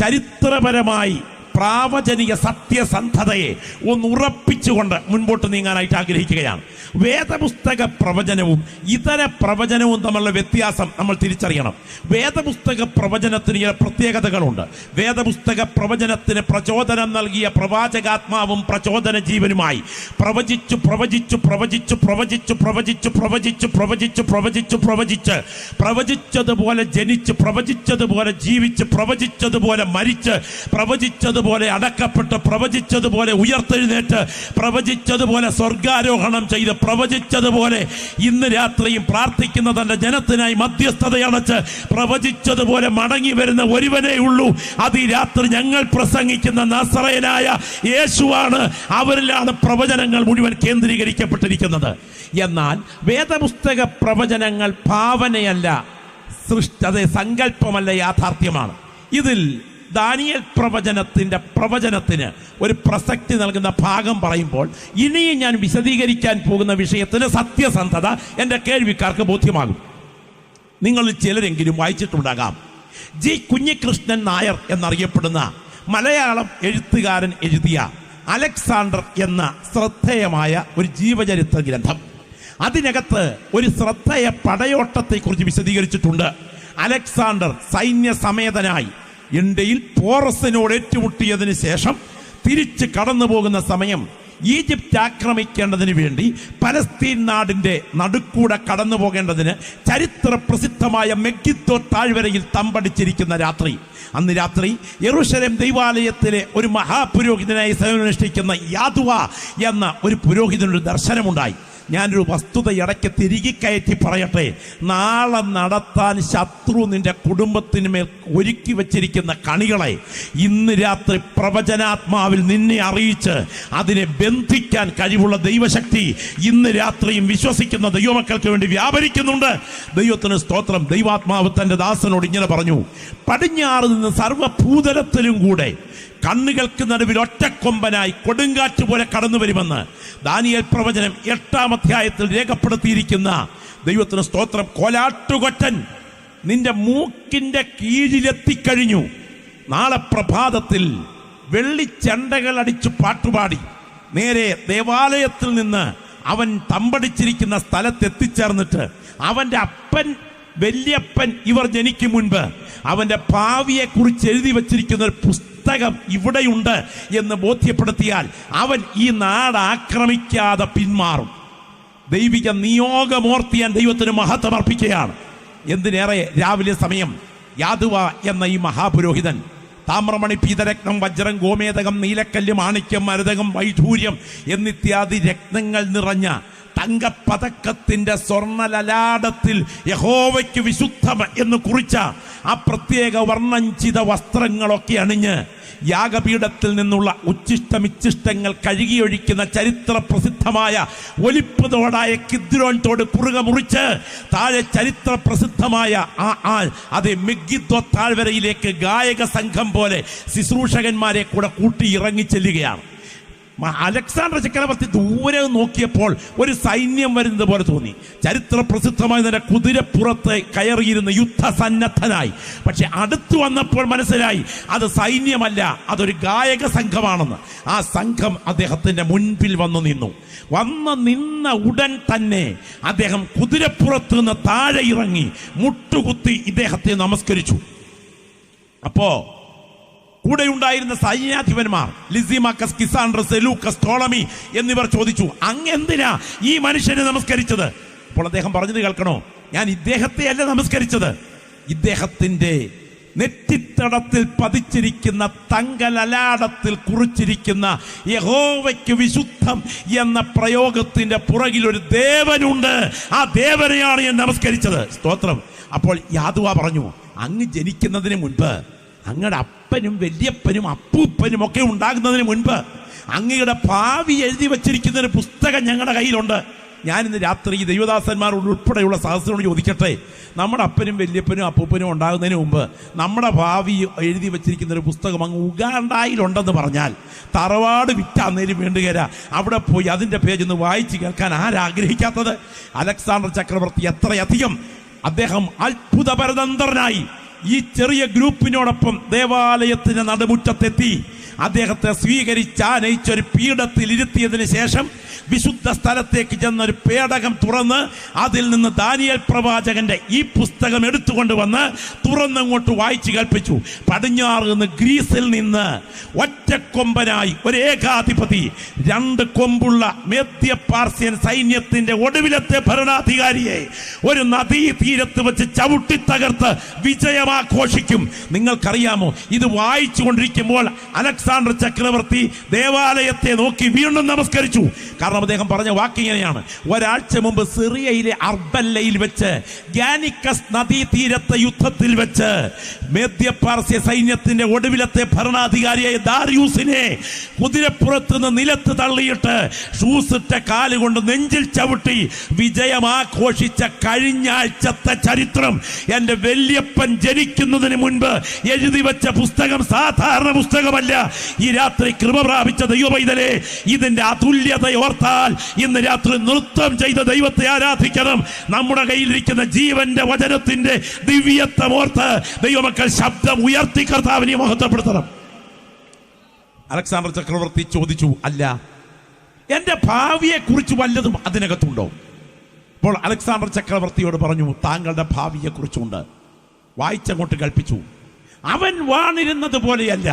S1: ചരിത്രപരമായി പ്രാവചനിക സത്യസന്ധതയെ ഒന്ന് ഉറപ്പിച്ചുകൊണ്ട് മുൻപോട്ട് നീങ്ങാനായിട്ട് ആഗ്രഹിക്കുകയാണ്. വേദപുസ്തക പ്രവചനവും ഇതര പ്രവചനവും തമ്മിലുള്ള വ്യത്യാസം നമ്മൾ തിരിച്ചറിയണം. വേദപുസ്തക പ്രവചനത്തിന് ചില പ്രത്യേകതകളുണ്ട്. വേദപുസ്തക പ്രവചനത്തിന് പ്രചോദനം നൽകിയ പ്രവാചകാത്മാവും പ്രചോദന ജീവനുമായി പ്രവചിച്ചു പ്രവചിച്ചു പ്രവചിച്ചു പ്രവചിച്ചു പ്രവചിച്ചു പ്രവചിച്ചു പ്രവചിച്ചു പ്രവചിച്ചു പ്രവചിച്ച് പ്രവചിച്ചതുപോലെ ജനിച്ച് പ്രവചിച്ചതുപോലെ ജീവിച്ച് പ്രവചിച്ചതുപോലെ മരിച്ച് പ്രവചിച്ചതുപോലെ അടക്കപ്പെട്ട് പ്രവചിച്ചതുപോലെ ഉയർത്തെഴുന്നേറ്റ് പ്രവചിച്ചതുപോലെ സ്വർഗാരോഹണം ചെയ്ത് പ്രവചിച്ചതുപോലെ ഇന്ന് രാത്രിയും പ്രാർത്ഥിക്കുന്ന തന്റെ ജനത്തിനായി മധ്യസ്ഥതയണച്ച് പ്രവചിച്ചതുപോലെ മടങ്ങി വരുന്ന ഒരുവനേ ഉള്ളൂ. അത് ഈ രാത്രി ഞങ്ങൾ പ്രസംഗിക്കുന്ന നസറയനായ യേശുവാണ്. അവരിലാണ് പ്രവചനങ്ങൾ മുഴുവൻ കേന്ദ്രീകരിക്കപ്പെട്ടിരിക്കുന്നത്. എന്നാൽ വേദപുസ്തക പ്രവചനങ്ങൾ ഭാവനയല്ല, സങ്കല്പമല്ല, യാഥാർത്ഥ്യമാണ്. ഇതിൽ ദാനിയേൽ പ്രവചനത്തിന് ഒരു പ്രസക്തി നൽകുന്ന ഭാഗം പറയുമ്പോൾ ഇനിയും ഞാൻ വിശദീകരിക്കാൻ പോകുന്ന വിഷയത്തിന് സത്യസന്ധത എൻ്റെ കേൾവിക്കാർക്ക് ബോധ്യമാകും. നിങ്ങളിൽ ചിലരെങ്കിലും വായിച്ചിട്ടുണ്ടാകാം. ജി കുഞ്ഞികൃഷ്ണൻ നായർ എന്നറിയപ്പെടുന്ന മലയാളം എഴുത്തുകാരൻ എഴുതിയ അലക്സാണ്ടർ എന്ന ശ്രദ്ധേയമായ ഒരു ജീവചരിത്ര ഗ്രന്ഥം. അതിനകത്ത് ഒരു ശ്രദ്ധേയ പടയോട്ടത്തെക്കുറിച്ച് വിശദീകരിച്ചിട്ടുണ്ട്. അലക്സാണ്ടർ സൈന്യസമേതനായി ഇന്ത്യയിൽ പോറസിനോട് ഏറ്റുമുട്ടിയതിനു ശേഷം തിരിച്ച് കടന്നു പോകുന്ന സമയം ഈജിപ്റ്റ് ആക്രമിക്കേണ്ടതിന് വേണ്ടി പലസ്തീൻ നാടിന്റെ നടുക്കൂടെ കടന്നു പോകേണ്ടതിന് ചരിത്ര പ്രസിദ്ധമായ മെഗിദ്ദോ താഴ്വരയിൽ തമ്പടിച്ചിരിക്കുന്ന രാത്രി. അന്ന് രാത്രി യെരൂശലേം ദൈവാലയത്തിലെ ഒരു മഹാപുരോഹിതനായി സേവനമനുഷ്ഠിക്കുന്ന യാദുവ എന്ന ഒരു പുരോഹിതനൊരു ദർശനമുണ്ടായി. ഞാനൊരു വസ്തുത ഇടയ്ക്ക് തിരികെ കയറ്റി പറയട്ടെ. നാളെ നടത്താൻ ശത്രു നിന്റെ കുടുംബത്തിന് മേൽ ഒരുക്കി വച്ചിരിക്കുന്ന കണികളെ ഇന്ന് രാത്രി പ്രവചനാത്മാവിൽ നിന്നെ അറിയിച്ച് അതിനെ ബന്ധിക്കാൻ കഴിവുള്ള ദൈവശക്തി ഇന്ന് രാത്രിയും വിശ്വസിക്കുന്ന ദൈവമക്കൾക്ക് വേണ്ടി വ്യാപരിക്കുന്നുണ്ട്. ദൈവത്തിന് സ്തോത്രം. ദൈവാത്മാവ് തന്റെ ദാസനോട് ഇങ്ങനെ പറഞ്ഞു, പടിഞ്ഞാറ് നിന്ന് സർവ്വഭൂതലത്തിലും കൂടെ കണ്ണുകൾക്ക് നടുവിൽ ഒറ്റക്കൊമ്പനായി കൊടുങ്കാറ്റ് പോലെ കടന്നു വരുമെന്ന് ദാനിയേൽ പ്രവചനം 8-ാം അധ്യായത്തിൽ രേഖപ്പെടുത്തിയിരിക്കുന്ന ദൈവത്തിന് സ്തോത്രം. കോലാട്ടുകൊറ്റൻ നിന്റെ മൂക്കിന്റെ കീഴിലെത്തിക്കഴിഞ്ഞു. നാളെ പ്രഭാതത്തിൽ വെള്ളിച്ചണ്ടകൾ അടിച്ചു പാട്ടുപാടി നേരെ ദേവാലയത്തിൽ നിന്ന് അവൻ തമ്പടിച്ചിരിക്കുന്ന സ്ഥലത്തെത്തിച്ചേർന്നിട്ട് അവന്റെ അപ്പൻ വല്യപ്പൻ ഇവർ ജനിക്കും മുൻപ് അവന്റെ ഭാവിയെ കുറിച്ച് എഴുതി വച്ചിരിക്കുന്ന ഒരു പുസ്തകം ഇവിടെയുണ്ട് എന്ന് ബോധ്യപ്പെടുത്തിയാൽ അവൻ ഈ നാട് ആക്രമിക്കാതെ പിന്മാറും. ദൈവിക നിയോഗമോർത്തിയാൻ ദൈവത്തിന് മഹത്വം അർപ്പിക്കുകയാണ്. എന്തിനേറെ രാവിലെ സമയം യാദുവ എന്ന ഈ മഹാപുരോഹിതൻ താമ്രമണി, പീതരത്നം, വജ്രം, ഗോമേതകം, നീലക്കല്ല്, മാണിക്യം, മരതകം, വൈഢൂര്യം എന്നിത്യാദി രത്നങ്ങൾ നിറഞ്ഞ തങ്കപ്പതക്കത്തിന്റെ സ്വർണ്ണലലാടത്തിൽ യഹോവയ്ക്ക് വിശുദ്ധം എന്ന് കുറിച്ച ആ പ്രത്യേക വർണ്ണഞ്ചിത വസ്ത്രങ്ങളൊക്കെ അണിഞ്ഞ് യാഗപീഠത്തിൽ നിന്നുള്ള ഉച്ഛിഷ്ടമിച്ഛിഷ്ടങ്ങൾ കഴുകിയൊഴിക്കുന്ന ചരിത്ര പ്രസിദ്ധമായ ഒലിപ്പ് തോടായ കിദ്രോൻ തോട് കുറുക മുറിച്ച് താഴെ ചരിത്ര പ്രസിദ്ധമായ അതേ മെഗിദ്ദോ താഴ്വരയിലേക്ക് ഗായക സംഘം പോലെ ശുശ്രൂഷകന്മാരെ കൂടെ കൂട്ടി ഇറങ്ങി ചെല്ലുകയാണ്. അലക്സാണ്ടർ ചക്രവർത്തി ദൂരെ നോക്കിയപ്പോൾ ഒരു സൈന്യം വരുന്നത് പോലെ തോന്നി. ചരിത്ര പ്രസിദ്ധമായ തന്നെ കുതിരപ്പുറത്ത് കയറിയിരുന്ന യുദ്ധസന്നദ്ധനായി. പക്ഷെ അടുത്തു വന്നപ്പോൾ മനസ്സിലായി അത് സൈന്യമല്ല, അതൊരു ഗായക സംഘമാണെന്ന്. ആ സംഘം അദ്ദേഹത്തിന്റെ മുൻപിൽ വന്നു നിന്ന ഉടൻ തന്നെ അദ്ദേഹം കുതിരപ്പുറത്ത് നിന്ന് താഴെ ഇറങ്ങി മുട്ടുകുത്തി ഇദ്ദേഹത്തെ നമസ്കരിച്ചു. അപ്പോ കൂടെയുണ്ടായിരുന്ന സൈന്യാധിപന്മാർ ലിസിമാക്കസ്, കിസാൻഡ്രസ്, സെലൂക്കസ്, ടോളമി എന്നിവർ ചോദിച്ചു, അങ്ങെന്തിനാ ഈ മനുഷ്യനെ നമസ്കരിച്ചത്? അപ്പോൾ അദ്ദേഹം പറഞ്ഞത് കേൾക്കണോ, ഞാൻ ഇദ്ദേഹത്തെ അല്ല നമസ്കരിച്ചത്, ഇദ്ദേഹത്തിന്റെ നെറ്റിത്തടത്തിൽ പതിച്ചിരിക്കുന്ന തങ്കലലാടത്തിൽ കുറിച്ചിരിക്കുന്ന യഹോവയ്ക്ക് വിശുദ്ധം എന്ന പ്രയോഗത്തിന്റെ പുറകിൽ ഒരു ദേവനുണ്ട്, ആ ദേവനെയാണ് ഞാൻ നമസ്കരിച്ചത്. സ്തോത്രം. അപ്പോൾ യാദുവ പറഞ്ഞു, അങ്ങ് ജനിക്കുന്നതിന് മുൻപ്, അങ്ങയുടെ അപ്പനും വല്യപ്പനും അപ്പൂപ്പനും ഒക്കെ ഉണ്ടാകുന്നതിന് മുൻപ് അങ്ങയുടെ ഭാവി എഴുതി വച്ചിരിക്കുന്ന ഒരു പുസ്തകം ഞങ്ങളുടെ കയ്യിലുണ്ട്. ഞാനിന്ന് രാത്രി ഈ ദൈവദാസന്മാർ ഉൾപ്പെടെയുള്ള സഹസ്രനോട് ചോദിക്കട്ടെ, നമ്മുടെ അപ്പനും വല്യപ്പനും അപ്പൂപ്പനും ഉണ്ടാകുന്നതിന് മുമ്പ് നമ്മുടെ ഭാവി എഴുതി വച്ചിരിക്കുന്ന ഒരു പുസ്തകം അങ്ങ് ഉഗാണ്ടായിലുണ്ടെന്ന് പറഞ്ഞാൽ തറവാട് വിറ്റാന്നേലും വേണ്ടുകര അവിടെ പോയി അതിൻ്റെ പേജ് ഒന്ന് വായിച്ച് കേൾക്കാൻ ആരാഗ്രഹിക്കാത്തത്? അലക്സാണ്ടർ ചക്രവർത്തി എത്രയധികം അദ്ദേഹം അത്ഭുതപരതന്ത്രനായി ഈ ചെറിയ ഗ്രൂപ്പിനോടൊപ്പം ദേവാലയത്തിന് നടുമുറ്റത്തെത്തി അദ്ദേഹത്തെ സ്വീകരിച്ചാനയിച്ചൊരു പീഠത്തിൽ ഇരുത്തിയതിനു ശേഷം വിശുദ്ധ സ്ഥലത്തേക്ക് ചെന്നൊരു പേടകം തുറന്ന് അതിൽ നിന്ന് ദാനിയേൽ പ്രവാചകന്റെ ഈ പുസ്തകം എടുത്തുകൊണ്ടുവന്ന് തുറന്നങ്ങോട്ട് വായിച്ചു കേൾപ്പിച്ചു. പടിഞ്ഞാറ് നിന്ന് ഗ്രീസിൽ നിന്ന് ഒറ്റക്കൊമ്പനായി ഒരു ഏകാധിപതി, 2 കൊമ്പുള്ള മേദ്യ പാർസ്യൻ സൈന്യത്തിന്റെ ഒടുവിലത്തെ ഭരണാധികാരിയെ ഒരു നദീ തീരത്ത് വെച്ച് ചവിട്ടി തകർത്ത് വിജയമാഘോഷിക്കും. നിങ്ങൾക്കറിയാമോ, ഇത് വായിച്ചു കൊണ്ടിരിക്കുമ്പോൾ അലക്സാണ്ടർ ചക്രവർത്തി ദേവാലയത്തെ നോക്കി വീണ്ടും നമസ്കരിച്ചു. കാരണം അദ്ദേഹം പറഞ്ഞ വാക്കിങ്ങനെയാണ്: ഒരാഴ്ച മുമ്പ് സിറിയയിലെ അർബല്ലയിൽ വെച്ച് ഗാനിക്കസ് നദീതീരത്തെ യുദ്ധത്തിൽ വെച്ച് മേദ്യപാർസ്യ സൈന്യത്തിന്റെ ഒടുവിലത്തെ ഭരണാധികാരിയായ ദാരിയൂസിനെ കുതിരപ്പുറത്ത് നിന്ന് നിലത്ത് തള്ളിയിട്ട് ഷൂസിട്ട കാലുകൊണ്ട് നെഞ്ചിൽ ചവിട്ടി വിജയമാഘോഷിച്ച കഴിഞ്ഞ ആഴ്ചത്തെ ചരിത്രം എന്റെ വല്യപ്പൻ ജനിക്കുന്നതിന് മുൻപ് എഴുതി വെച്ച പുസ്തകം സാധാരണ പുസ്തകമല്ല. ഈ രാത്രി കൃപ പ്രാപിച്ച ദൈവപൈതലേ, ഇതിന്റെ അതുല്യത ഓർത്താൽ ഇന്ന് രാത്രി നൃത്തം ചെയ്ത ദൈവത്തെ ആരാധിക്കണം. നമ്മുടെ കയ്യിലിരിക്കുന്ന ജീവന്റെ വചനത്തിന്റെ ദിവ്യത്വം ഓർത്ത് ദൈവമക്കൾ ശബ്ദം ഉയർത്തി കർത്താവിനെ മഹത്വപ്പെടുത്തണം. അലക്സാണ്ടർ ചക്രവർത്തി ചോദിച്ചു, അല്ല, എന്റെ ഭാവിയെ കുറിച്ച് വല്ലതും അതിനകത്തുണ്ടോ? അപ്പോൾ അലക്സാണ്ടർ ചക്രവർത്തിയോട് പറഞ്ഞു, താങ്കളുടെ ഭാവിയെ കുറിച്ചുണ്ട്. വായിച്ചങ്ങോട്ട് കൽപ്പിച്ചു. അവൻ വാണിരുന്നത് പോലെയല്ല.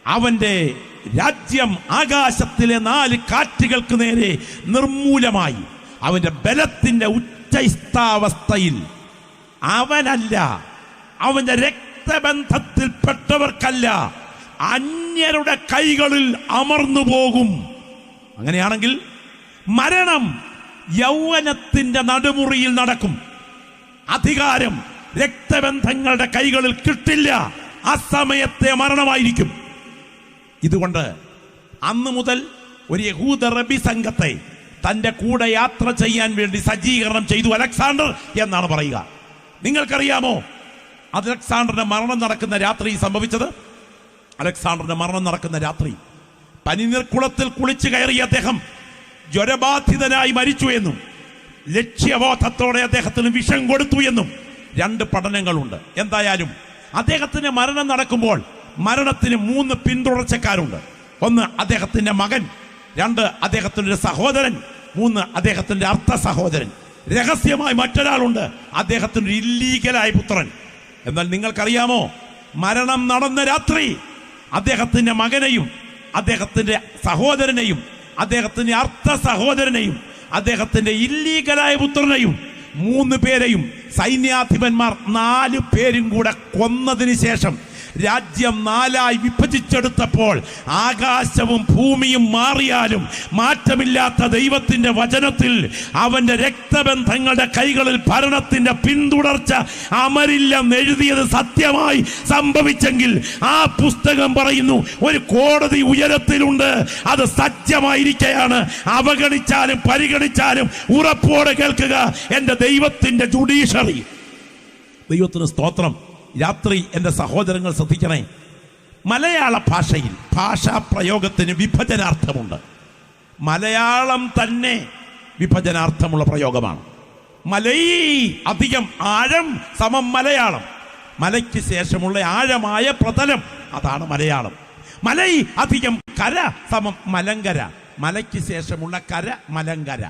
S1: അവന്റെ രാജ്യം ആകാശത്തിലെ 4 കാറ്റുകൾക്ക് നേരെ നിർമൂലമായി. അവന്റെ ബലത്തിന്റെ ഉച്ചസ്ഥാവസ്ഥയിൽ അവനല്ല, അവന്റെ രക്തബന്ധത്തിൽപ്പെട്ടവർക്കല്ല, അന്യരുടെ കൈകളിൽ അമർന്നു പോകും. അങ്ങനെയാണെങ്കിൽ മരണം യൗവനത്തിന്റെ നടുമുറിയിൽ നടക്കും. അധികാരം രക്തബന്ധങ്ങളുടെ കൈകളിൽ കിട്ടില്ല. അസമയത്തെ മരണമായിരിക്കും. ഇതുകൊണ്ട് അന്ന് മുതൽ ഒരു യഹൂദ റബി സംഘത്തെ തന്റെ കൂടെ യാത്ര ചെയ്യാൻ വേണ്ടി സജ്ജീകരണം ചെയ്തു അലക്സാണ്ടർ എന്നാണ് പറയുക. നിങ്ങൾക്കറിയാമോ അലക്സാണ്ടറിന്റെ മരണം നടക്കുന്ന രാത്രി സംഭവിച്ചത്? അലക്സാണ്ടറിന്റെ മരണം നടക്കുന്ന രാത്രി പനിനീർക്കുളത്തിൽ കുളിച്ചു കയറിയ അദ്ദേഹം ജ്വരബാധിതനായി മരിച്ചു എന്നും ലക്ഷ്യബോധത്തോടെ അദ്ദേഹത്തിന് വിഷം കൊടുത്തു എന്നും 2 പഠനങ്ങളുണ്ട്. എന്തായാലും അദ്ദേഹത്തിന്റെ മരണം നടക്കുമ്പോൾ മരണത്തിന് 3 പിന്തുടർച്ചക്കാരുണ്ട്. 1 അദ്ദേഹത്തിന്റെ മകൻ, 2 അദ്ദേഹത്തിന്റെ സഹോദരൻ, 3 അദ്ദേഹത്തിന്റെ അർത്ഥ സഹോദരൻ. രഹസ്യമായി മറ്റൊരാളുണ്ട്, അദ്ദേഹത്തിന്റെ ഇല്ലീഗലായ പുത്രൻ. എന്നാൽ നിങ്ങൾക്കറിയാമോ, മരണം നടന്ന രാത്രി അദ്ദേഹത്തിന്റെ മകനെയും അദ്ദേഹത്തിന്റെ സഹോദരനെയും അദ്ദേഹത്തിന്റെ അർത്ഥ സഹോദരനെയും അദ്ദേഹത്തിന്റെ ഇല്ലീഗലായ പുത്രനെയും 3 പേരെയും സൈന്യാധിപന്മാർ 4 പേരും കൂടെ കൊന്നതിന് ശേഷം രാജ്യം 4ആയി വിഭജിച്ചെടുത്തപ്പോൾ ആകാശവും ഭൂമിയും മാറിയാലും മാറ്റമില്ലാത്ത ദൈവത്തിന്റെ വചനത്തിൽ അവന്റെ രക്തബന്ധങ്ങളുടെ കൈകളിൽ ഭരണത്തിന്റെ പിന്തുടർച്ച അമരില്ലെന്ന് എഴുതിയത് സത്യമായി സംഭവിച്ചെങ്കിൽ ആ പുസ്തകം പറയുന്നു, ഒരു കോടതി ഉയരത്തിലുണ്ട്, അത് സത്യമായിരിക്കുകയാണ്. അവഗണിച്ചാലും പരിഗണിച്ചാലും ഉറപ്പോടെ കേൾക്കുക എന്റെ ദൈവത്തിന്റെ ജുഡീഷ്യറി. ദൈവത്തിന് സ്തോത്രം. രാത്രി എൻ്റെ സഹോദരങ്ങൾ ശ്രദ്ധിക്കണേ, മലയാള ഭാഷയിൽ ഭാഷാ പ്രയോഗത്തിന് വിഭജനാർത്ഥമുണ്ട്. മലയാളം തന്നെ വിഭജനാർത്ഥമുള്ള പ്രയോഗമാണ്. മലൈ അധികം ആഴം സമം മലയാളം. മലയ്ക്ക് ശേഷമുള്ള ആഴമായ പ്രതലം, അതാണ് മലയാളം. മലൈ അധികം കര സമം മലങ്കര. മലയ്ക്ക് ശേഷമുള്ള കര മലങ്കര.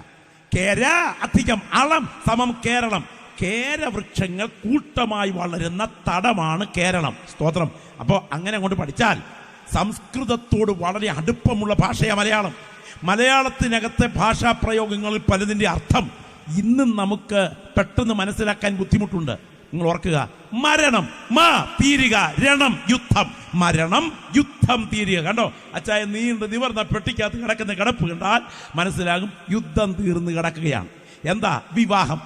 S1: കേര അധികം അളം സമം കേരളം. കേരവൃക്ഷങ്ങൾ കൂട്ടമായി വളരുന്ന തടമാണ് കേരളം. സ്തോത്രം. അപ്പോൾ അങ്ങനെ അങ്ങോട്ട് പഠിച്ചാൽ സംസ്കൃതത്തോട് വളരെ അടുപ്പമുള്ള ഭാഷയാണ് മലയാളം. മലയാളത്തിനകത്തെ ഭാഷാ പ്രയോഗങ്ങളിൽ പലതിൻ്റെ അർത്ഥം ഇന്നും നമുക്ക് പെട്ടെന്ന് മനസ്സിലാക്കാൻ ബുദ്ധിമുട്ടുണ്ട്. നിങ്ങൾ ഓർക്കുക, മരണം തീരുക, രണം യുദ്ധം. മരണം യുദ്ധം തീരുക. കണ്ടോ അച്ചായ നീണ്ട് നിവർന്ന പെട്ടിക്കകത്ത് കിടക്കുന്ന കിടപ്പ് കണ്ടാൽ മനസ്സിലാകും യുദ്ധം തീർന്ന് കിടക്കുകയാണ്. എന്താ വിവാഹം?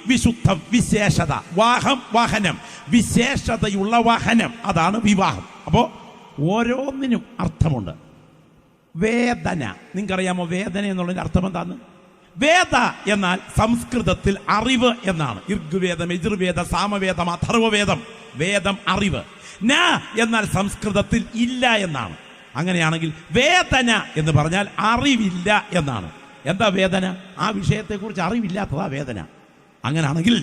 S1: വിശുദ്ധം, വിശേഷത. വാഹം വാഹനം, വിശേഷതയുള്ള വാഹനം, അതാണ് വിവാഹം. അപ്പോൾ ഓരോന്നിനും അർത്ഥമുണ്ട്. വേദന, നിങ്ങൾക്കറിയാമോ വേദന എന്നുള്ളതിന്റെ അർത്ഥം എന്താന്ന്? വേദ എന്നാൽ സംസ്കൃതത്തിൽ അറിവ് എന്നാണ്. ഋഗ്വേദം, യജുർവേദം, സാമവേദം, അഥർവവേദം. വേദം അറിവ്. ന എന്നാൽ സംസ്കൃതത്തിൽ ഇല്ല എന്നാണ്. അങ്ങനെയാണെങ്കിൽ വേദന എന്ന് പറഞ്ഞാൽ അറിവില്ല എന്നാണ്. എന്താ വേദന? ആ വിഷയത്തെക്കുറിച്ച് അറിവില്ലാത്തതാ വേദന. അങ്ങനെയാണെങ്കിൽ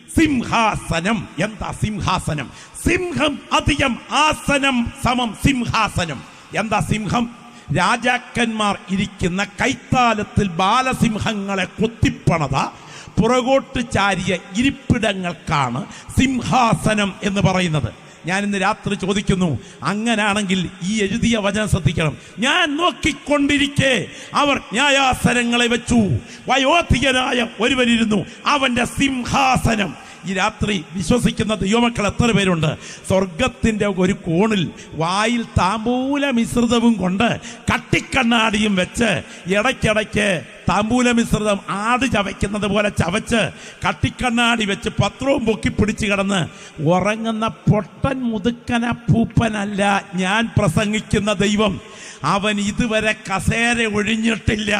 S1: സിംഹാസനം. എന്താ സിംഹാസനം? സിംഹം അധികം ആസനം സമം സിംഹാസനം. എന്താ സിംഹം? രാജാക്കന്മാർ ഇരിക്കുന്ന കൈത്താലത്തിൽ ബാലസിംഹങ്ങളെ കൊത്തിപ്പണത പുറകോട്ട് ചാരിയ ഇരിപ്പിടങ്ങൾക്കാണ് സിംഹാസനം എന്ന് പറയുന്നത്. ഞാൻ ഇന്ന് രാത്രി ചോദിക്കുന്നു, അങ്ങനാണെങ്കിൽ ഈ എഴുതിയ വചനം ശ്രദ്ധിക്കണം. ഞാൻ നോക്കിക്കൊണ്ടിരിക്കെ അവർ ന്യായാസനങ്ങളെ വെച്ചു, വയോധികനായ ഒരുവനിരുന്നു, അവന്റെ സിംഹാസനം. ഈ രാത്രി വിശ്വസിക്കുന്ന ദൈവമക്കൾ എത്ര പേരുണ്ട്? സ്വർഗത്തിന്റെ ഒരു കോണിൽ വായിൽ താമ്പൂല മിശ്രിതവും കൊണ്ട് കട്ടിക്കണ്ണാടിയും വെച്ച് ഇടയ്ക്കിടയ്ക്ക് താമ്പൂല മിശ്രിതം ആട് ചവയ്ക്കുന്നത് പോലെ ചവച്ച് കട്ടിക്കണ്ണാടി വെച്ച് പത്രവും പൊക്കി പിടിച്ച് കിടന്ന് ഉറങ്ങുന്ന പൊട്ടൻ മുതുക്കന പൂപ്പനല്ല ഞാൻ പ്രസംഗിക്കുന്ന ദൈവം. അവൻ ഇതുവരെ കസേര ഒഴിഞ്ഞിട്ടില്ല.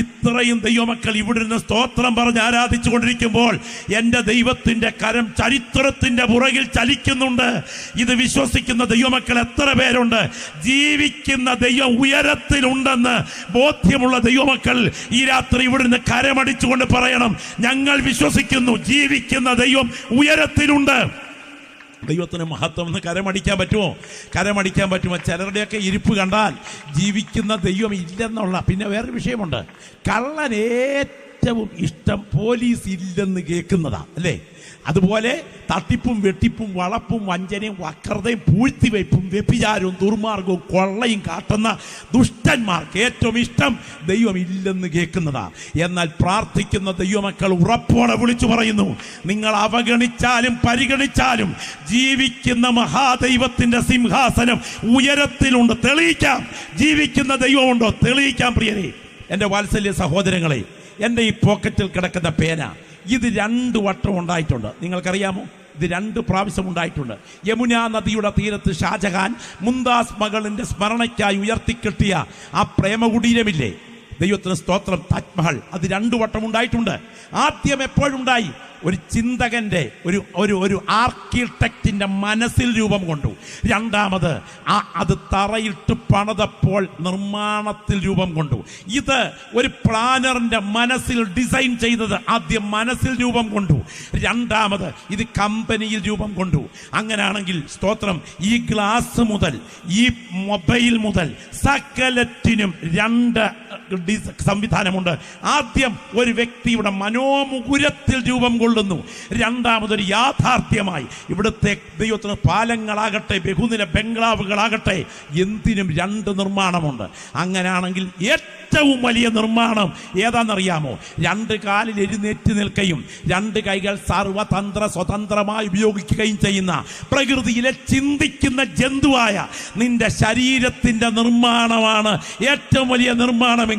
S1: ഇത്രയും ദൈവമക്കൾ ഇവിടെ നിന്ന് സ്തോത്രം പറഞ്ഞ് ആരാധിച്ചു കൊണ്ടിരിക്കുമ്പോൾ എൻ്റെ ദൈവത്തിൻ്റെ കരം ചരിത്രത്തിൻ്റെ പുറകിൽ ചലിക്കുന്നുണ്ട്. ഇത് വിശ്വസിക്കുന്ന ദൈവമക്കൾ എത്ര പേരുണ്ട്? ജീവിക്കുന്ന ദൈവം ഉയരത്തിലുണ്ടെന്ന് ബോധ്യമുള്ള ദൈവമക്കൾ ഈ രാത്രി ഇവിടെ നിന്ന് കരമടിച്ചുകൊണ്ട് പറയണം, ഞങ്ങൾ വിശ്വസിക്കുന്നു, ജീവിക്കുന്ന ദൈവം ഉയരത്തിലുണ്ട്. ദൈവത്തിന് മഹത്വം എന്ന് കരമടിക്കാൻ പറ്റുമോ? കരമടിക്കാൻ പറ്റുമോ? ചിലരുടെയൊക്കെ ഇരിപ്പ് കണ്ടാൽ ജീവിക്കുന്ന ദൈവം ഇല്ലെന്നുള്ള. പിന്നെ വേറൊരു വിഷയമുണ്ട്, കള്ളൻ ഏറ്റവും ഇഷ്ടം പോലീസ് ഇല്ലെന്ന് കേൾക്കുന്നതാ, അല്ലേ? അതുപോലെ തട്ടിപ്പും വെട്ടിപ്പും വളപ്പും വഞ്ചനയും വക്രതയും പൂഴ്ത്തിവയ്പും വ്യഭിചാരവും ദുർമാർഗവും കൊള്ളയും കാട്ടുന്ന ദുഷ്ടന്മാർക്ക് ഏറ്റവും ഇഷ്ടം ദൈവം ഇല്ലെന്ന് കേൾക്കുന്നതാ. എന്നാൽ പ്രാർത്ഥിക്കുന്ന ദൈവമക്കൾ ഉറപ്പോടെ വിളിച്ചു പറയുന്നു, നിങ്ങൾ അവഗണിച്ചാലും പരിഗണിച്ചാലും ജീവിക്കുന്ന മഹാദൈവത്തിന്റെ സിംഹാസനം ഉയരത്തിലുണ്ട്. തെളിയിക്കാം. ജീവിക്കുന്ന ദൈവമുണ്ടോ? തെളിയിക്കാം. പ്രിയരെ, എൻ്റെ വാത്സല്യ സഹോദരങ്ങളെ, എൻ്റെ ഈ പോക്കറ്റിൽ കിടക്കുന്ന പേന ഇത് 2 വട്ടം ഉണ്ടായിട്ടുണ്ട്. നിങ്ങൾക്കറിയാമോ? ഇത് 2 പ്രാവശ്യം ഉണ്ടായിട്ടുണ്ട്. യമുനാ നദിയുടെ തീരത്ത് ഷാജഹാൻ മുംതാസ് മകളിന്റെ സ്മരണയ്ക്കായി ഉയർത്തിക്കെട്ടിയ ആ പ്രേമകുടീരമില്ലേ, ദൈവത്തിന് സ്തോത്രം, താജ്മഹൽ, അത് 2 വട്ടം ഉണ്ടായിട്ടുണ്ട്. ആദ്യം എപ്പോഴുണ്ടായി? ഒരു ചിന്തകന്റെ ഒരു ആർക്കിടെക്റ്റിന്റെ മനസ്സിൽ രൂപം കൊണ്ടു. രണ്ടാമത് അത് തറയിട്ട് പണിതപ്പോൾ നിർമ്മാണത്തിൽ രൂപം കൊണ്ടു. ഇത് ഒരു പ്ലാനറിന്റെ മനസ്സിൽ ഡിസൈൻ ചെയ്തത് ആദ്യം മനസ്സിൽ രൂപം കൊണ്ടു. രണ്ടാമത് ഇത് കമ്പനിയിൽ രൂപം കൊണ്ടു. അങ്ങനെയാണെങ്കിൽ സ്തോത്രം, ഈ ഗ്ലാസ് മുതൽ ഈ മൊബൈൽ മുതൽ സകലത്തിനും 2 സംവിധാനമുണ്ട്. ആദ്യം ഒരു വ്യക്തിയുടെ മനോമുകുരത്തിൽ രൂപം കൊള്ളുന്നു. രണ്ടാമതൊരു യാഥാർത്ഥ്യമായി ഇവിടുത്തെ ദൈവത്തിന് പാലങ്ങളാകട്ടെ, ബഹുനില ബംഗ്ലാവുകളാകട്ടെ, എന്തിനും 2 നിർമ്മാണമുണ്ട്. അങ്ങനെയാണെങ്കിൽ ഏറ്റവും വലിയ നിർമ്മാണം ഏതാണെന്നറിയാമോ? 2 കാലിൽ എഴുന്നേറ്റ് നിൽക്കുകയും 2 കൈകൾ സർവതന്ത്ര സ്വതന്ത്രമായി ഉപയോഗിക്കുകയും ചെയ്യുന്ന പ്രകൃതിയിലെ ചിന്തിക്കുന്ന ജന്തുവായ നിന്റെ ശരീരത്തിന്റെ നിർമ്മാണമാണ് ഏറ്റവും വലിയ നിർമ്മാണമെങ്കിൽ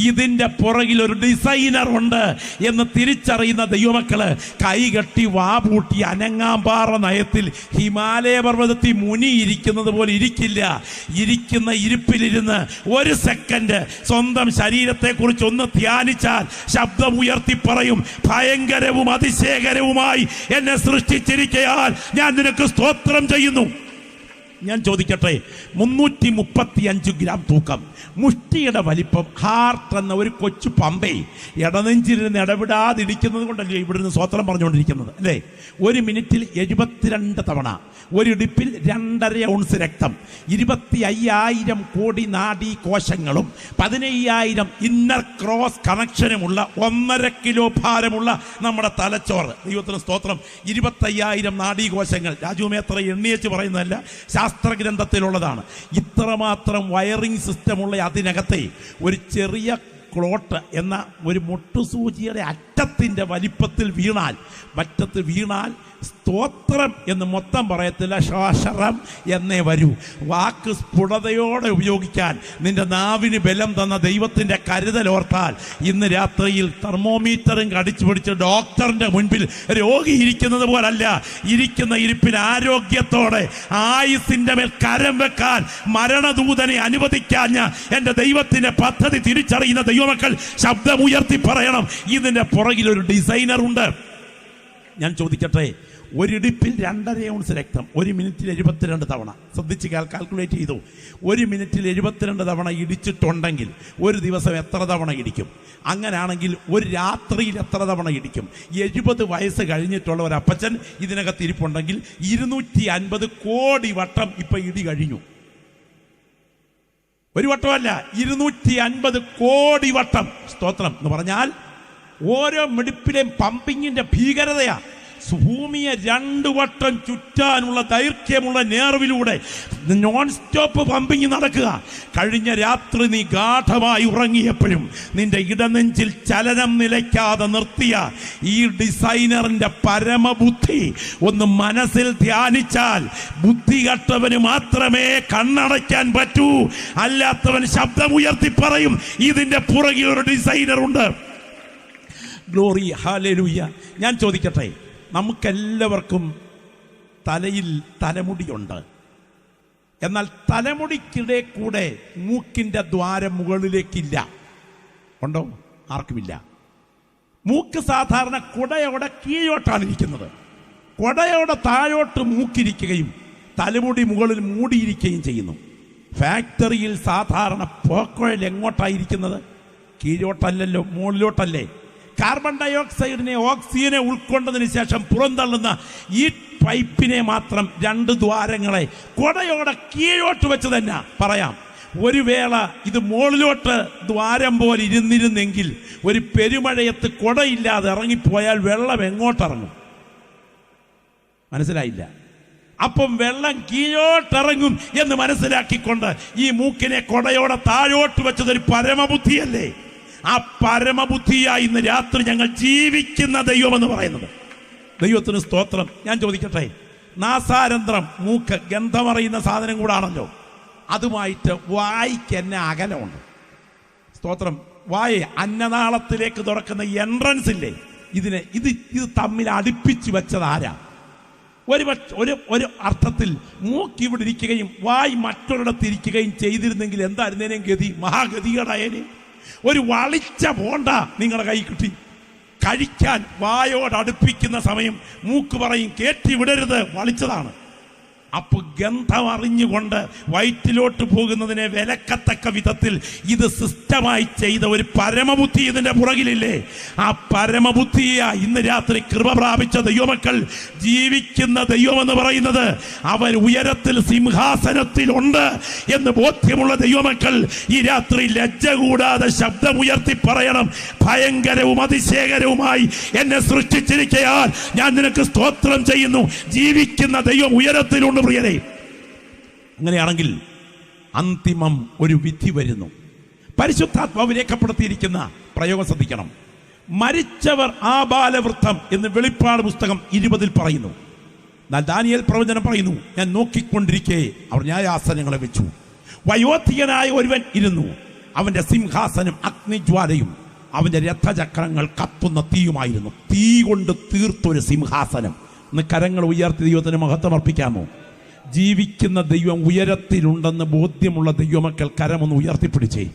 S1: ഇതിന്റെ പുറകിൽ ഒരു ഡിസൈനർ ഉണ്ട് എന്ന് തിരിച്ചറിയുന്ന ദൈവമക്കള് കൈകെട്ടി വാപൂട്ടി അനങ്ങാമ്പാറ നയത്തിൽ ഹിമാലയ പർവ്വതത്തിൽ മുനി ഇരിക്കുന്നത് പോലെ ഇരിക്കില്ല. ഇരിക്കുന്ന ഇരിപ്പിലിരുന്ന് 1 സെക്കൻഡ് സ്വന്തം ശരീരത്തെ കുറിച്ച് ഒന്ന് ധ്യാനിച്ചാൽ ശബ്ദം ഉയർത്തി പറയും, ഭയങ്കരവും അതിശയകരവുമായി എന്നെ സൃഷ്ടിച്ചിരിക്കയാൽ ഞാൻ നിനക്ക് സ്തോത്രം ചെയ്യുന്നു. ഞാൻ ചോദിക്കട്ടെ, 335 ഗ്രാം തൂക്കം, മുഷ്ടിയുടെ വലിപ്പം, ഹാർട്ട് എന്ന ഒരു കൊച്ചു പമ്പേ ഇടനെഞ്ചിരുന്ന് ഇടവിടാതിരിക്കുന്നത് കൊണ്ടല്ലേ ഇവിടുന്ന് സ്തോത്രം പറഞ്ഞുകൊണ്ടിരിക്കുന്നത്, അല്ലേ? 1 മിനിറ്റിൽ 72 തവണ, ഒരിടിപ്പിൽ 2.5 ഔൺസ് രക്തം, 25,000 കോടി നാഡീ കോശങ്ങളും 15,000 ഇന്നർ ക്രോസ് കണക്ഷനുമുള്ള 1.5 കിലോ ഭാരമുള്ള നമ്മുടെ തലച്ചോറ്. ദൈവത്തിന് സ്തോത്രം. 25,000 നാഡീ കോശങ്ങൾ. രാജുമേത്ര എണ്ണിയച്ച് പറയുന്നതല്ല, ശാസ്ത്രഗ്രന്ഥത്തിലുള്ളതാണ്. ഇത്രമാത്രം വയറിംഗ് സിസ്റ്റമുള്ള അതിനകത്തെ ഒരു ചെറിയ ക്ലോട്ട് എന്ന ഒരു മുട്ടുസൂചിയുടെ അറ്റത്തിന്റെ വലിപ്പത്തിൽ വീണാൽ, മറ്റത്ത് വീണാൽ സ്തോത്രം എന്ന് മൊത്തം പറയത്തില്ല, ശ്വാസരം എന്നേ വരൂ. വാക്ക് സ്ഫുടതയോടെ ഉപയോഗിക്കാൻ നിന്റെ നാവിന് ബലം തന്ന ദൈവത്തിന്റെ കരുതലോർത്താൽ ഇന്ന് രാത്രിയിൽ തെർമോമീറ്ററും കടിച്ചു പിടിച്ച് ഡോക്ടറിന്റെ മുൻപിൽ രോഗി ഇരിക്കുന്നത് പോലല്ല, ഇരിക്കുന്ന ഇരിപ്പിൽ ആരോഗ്യത്തോടെ ആയുസിന്റെ മേൽ കരം വെക്കാൻ മരണദൂതനെ അനുവദിക്കാഞ്ഞ എൻ്റെ ദൈവത്തിന്റെ പദ്ധതി തിരിച്ചറിയുന്ന ദൈവമക്കൾ ശബ്ദമുയർത്തി പറയണം, ഇതിന്റെ പുറകിൽ ഒരു ഡിസൈനർ ഉണ്ട്. ഞാൻ ചോദിക്കട്ടെ, ഒരിടിപ്പിൽ 2.5 ഔൺസ് രക്തം 1 മിനിറ്റിൽ 72 തവണ. ശ്രദ്ധിച്ച് കാൽക്കുലേറ്റ് ചെയ്തു. 1 മിനിറ്റിൽ 72 തവണ ഇടിച്ചിട്ടുണ്ടെങ്കിൽ ഒരു ദിവസം എത്ര തവണ ഇടിക്കും? അങ്ങനെയാണെങ്കിൽ ഒരു രാത്രിയിൽ എത്ര തവണ ഇടിക്കും? 70 വയസ്സ് കഴിഞ്ഞിട്ടുള്ള ഒരു അപ്പച്ചൻ ഇതിനകത്ത് ഇരിപ്പുണ്ടെങ്കിൽ 250 കോടി വട്ടം ഇപ്പൊ ഇടി കഴിഞ്ഞു. ഒരു വട്ടമല്ല, 250 കോടി വട്ടം. സ്തോത്രം എന്ന് പറഞ്ഞാൽ ഓരോ മിടിപ്പിലെയും പമ്പിങ്ങിന്റെ ഭീകരതയാ. ഭൂമിയെ 2 വട്ടം ചുറ്റാനുള്ള ദൈർഘ്യമുള്ള നേർവിലൂടെ നോൺ സ്റ്റോപ്പ് പമ്പിങ് നടക്കുക. കഴിഞ്ഞ രാത്രി നീ ഗാഠമായി ഉറങ്ങിയപ്പോഴും നിന്റെ ഇടനെഞ്ചിൽ ചലനം നിലയ്ക്കാതെ നിർത്തിയ ഈ ഡിസൈനറിന്റെ പരമബുദ്ധി ഒന്ന് മനസ്സിൽ ധ്യാനിച്ചാൽ ബുദ്ധി കെട്ടവന് മാത്രമേ കണ്ണടയ്ക്കാൻ പറ്റൂ. അല്ലാത്തവൻ ശബ്ദമുയർത്തി പറയും, ഇതിന്റെ പുറകിൽ ഒരു ഡിസൈനർ ഉണ്ട്. Glory, hallelujah. ഞാൻ ചോദിക്കട്ടെ, നമുക്കെല്ലാവർക്കും തലയിൽ തലമുടിയുണ്ട്. എന്നാൽ തലമുടിക്കിടെ കൂടെ മൂക്കിന്റെ ദ്വാരം മുകളിലേക്കില്ല. ഉണ്ടോ? ആർക്കുമില്ല. മൂക്ക് സാധാരണ കുടയോടെ കീഴോട്ടാണ് ഇരിക്കുന്നത്. കുടയോടെ താഴോട്ട് മൂക്കിരിക്കുകയും തലമുടി മുകളിൽ മൂടിയിരിക്കുകയും ചെയ്യുന്നു. ഫാക്ടറിയിൽ സാധാരണ പോക്കോയിൽ എങ്ങോട്ടായിരിക്കുന്നത്? കീഴോട്ടല്ലല്ലോ, മുകളിലോട്ടല്ലേ. കാർബൺ ഡയോക്സൈഡിനെ ഓക്സിജനെ ഉൾക്കൊണ്ടതിന് ശേഷം പുറന്തള്ളുന്ന ഈ പൈപ്പിനെ മാത്രം 2 ദ്വാരങ്ങളെ കുടയോടെ കീഴോട്ട് വെച്ച് തന്നെ പറയാം. ഒരു വേള ഇത് മുകളിലോട്ട് ദ്വാരം പോലെ ഇരുന്നിരുന്നെങ്കിൽ ഒരു പെരുമഴയത്ത് കുടയില്ലാതെ ഇറങ്ങിപ്പോയാൽ വെള്ളം എങ്ങോട്ടിറങ്ങും? മനസ്സിലായില്ല. അപ്പം വെള്ളം കീഴോട്ടിറങ്ങും എന്ന് മനസ്സിലാക്കിക്കൊണ്ട് ഈ മൂക്കിനെ കുടയോടെ താഴോട്ട് വെച്ചതൊരു പരമബുദ്ധിയല്ലേ? ആ പരമബുദ്ധിയായി ഇന്ന് രാത്രി ഞങ്ങൾ ജീവിക്കുന്ന ദൈവമെന്ന് പറയുന്നത്. ദൈവത്തിന് സ്തോത്രം. ഞാൻ ചോദിക്കട്ടെ, നാസാരന്ധ്രം, മൂക്ക് ഗന്ധമറിയുന്ന സാധനം കൂടാണല്ലോ. അതുമായിട്ട് വായിക്ക് എന്നെ അകലമുണ്ട്. സ്തോത്രം. വായ അന്നനാളത്തിലേക്ക് തുറക്കുന്ന എൻട്രൻസ് ഇല്ലേ, ഇത് തമ്മിൽ അടുപ്പിച്ച് വെച്ചത് ആരാ? ഒരു അർത്ഥത്തിൽ മൂക്ക് ഇവിടെ ഇരിക്കുകയും വായ് മറ്റൊരിടത്ത് ഇരിക്കുകയും ചെയ്തിരുന്നെങ്കിൽ എന്തായിരുന്നേനേം ഗതി? മഹാഗതികേടായേനെ. ഒരു വളിച്ച പോണ്ട നിങ്ങളുടെ കൈ കിട്ടി. കഴിക്കാൻ വായോട് അടുപ്പിക്കുന്ന സമയം മൂക്ക് പറയും കേറ്റി വിടരുത്, വളിച്ചതാണ്. അപ്പൊ ഗന്ധം അറിഞ്ഞുകൊണ്ട് വയറ്റിലോട്ട് പോകുന്നതിനെ വിലക്കത്തക്ക വിധത്തിൽ ഇത് സിസ്റ്റമായി ചെയ്ത ഒരു പരമബുദ്ധി ഇതിന്റെ പുറകിലില്ലേ? ആ പരമബുദ്ധിയാ ഇന്ന് രാത്രി കൃപ പ്രാപിച്ച ദൈവമക്കൾ ജീവിക്കുന്ന ദൈവമെന്ന് പറയുന്നത്. അവർ ഉയരത്തിൽ സിംഹാസനത്തിലുണ്ട് എന്ന് ബോധ്യമുള്ള ദൈവമക്കൾ ഈ രാത്രി ലജ്ജ കൂടാതെ ശബ്ദമുയർത്തി പറയണം, ഭയങ്കരവും അതിശയകരവുമായി എന്നെ സൃഷ്ടിച്ചിരിക്കയാൽ ഞാൻ നിനക്ക് സ്തോത്രം ചെയ്യുന്നു. ജീവിക്കുന്ന ദൈവം ഉയരത്തിലുണ്ട് പ്രിയരേ. അങ്ങനെയാണെങ്കിൽ അന്തിമം ഒരു വിധി വരുന്നു. പരിശുദ്ധാത്മാവ് രേഖപ്പെടുത്തിയിരിക്കുന്ന പ്രയോഗം ശ്രദ്ധിക്കണം. മരിച്ചവർ ആബാലവൃദ്ധം എന്ന് വെളിപ്പാട് പുസ്തകം 20 പറയുന്നു. എന്നാൽ ദാനിയേൽ പ്രവചനം പറയുന്നു, ഞാൻ നോക്കിക്കൊണ്ടിരിക്കെ അവർ ന്യായാസനങ്ങളെ വെച്ചു, വയോധികനായ ഒരുവൻ ഇരുന്നു, അവന്റെ സിംഹാസനം അഗ്നിജ്വാലയും അവന്റെ രഥചക്രങ്ങൾ കത്തുന്ന തീയുമായിരുന്നു. തീ കൊണ്ട് തീർത്തൊരു സിംഹാസനം. ഇന്ന് കരങ്ങൾ ഉയർത്തി ദൈവത്തിന് മഹത്വം അർപ്പിക്കാമോ? ജീവിക്കുന്ന ദൈവം ഉയരത്തിലുണ്ടെന്ന് ബോധ്യമുള്ള ദൈവമക്കൾ കരമൊന്ന് ഉയർത്തിപ്പിടിച്ചേ.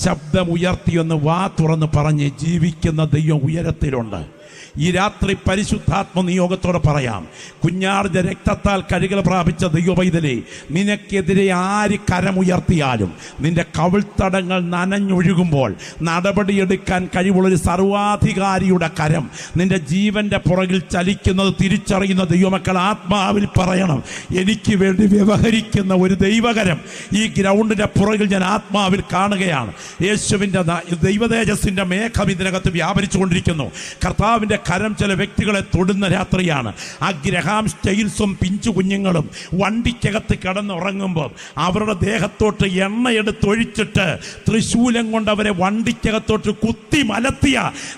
S1: ശബ്ദമുയർത്തിയൊന്ന് വാ തുറന്ന് പറഞ്ഞ് ജീവിക്കുന്ന ദൈവം ഉയരത്തിലുണ്ട്. ഈ രാത്രി പരിശുദ്ധാത്മ നിയോഗത്തോടെ പറയാം, കുഞ്ഞാടിന്റെ രക്തത്താൽ കഴുകൽ പ്രാപിച്ച ദൈവപൈതലേ, നിനക്കെതിരെ ആര് കരമുയർത്തിയാലും നിന്റെ കവിൾത്തടങ്ങൾ നനഞ്ഞൊഴുകുമ്പോൾ നടപടിയെടുക്കാൻ കഴിവുള്ളൊരു സർവാധികാരിയുടെ കരം നിന്റെ ജീവന്റെ പുറകിൽ ചലിക്കുന്നത് തിരിച്ചറിയുന്ന ദൈവമക്കൾ ആത്മാവിൽ പറയണം, എനിക്ക് വേണ്ടി വ്യവഹരിക്കുന്ന ഒരു ദൈവകരം ഈ ഗ്രൗണ്ടിന്റെ പുറകിൽ ഞാൻ ആത്മാവിൽ കാണുകയാണ്. യേശുവിന്റെ ദൈവതേജസ്സിന്റെ മേഘം ഇതിനകത്ത് വ്യാപരിച്ചു കൊണ്ടിരിക്കുന്നു. കർത്താവിന്റെ കരം ചില വ്യക്തികളെ തൊടുന്ന രാത്രിയാണ്. ആ ഗ്രഹാം സ്റ്റൈൽസും പിഞ്ചു കുഞ്ഞുങ്ങളും വണ്ടിക്കകത്ത് കിടന്നുറങ്ങുമ്പോൾ അവരുടെ ദേഹത്തോട്ട് എണ്ണയെടുത്തൊഴിച്ചിട്ട് തൃശൂലം കൊണ്ട് അവരെ വണ്ടിക്കകത്തോട്ട് കുത്തി മലത്തിയ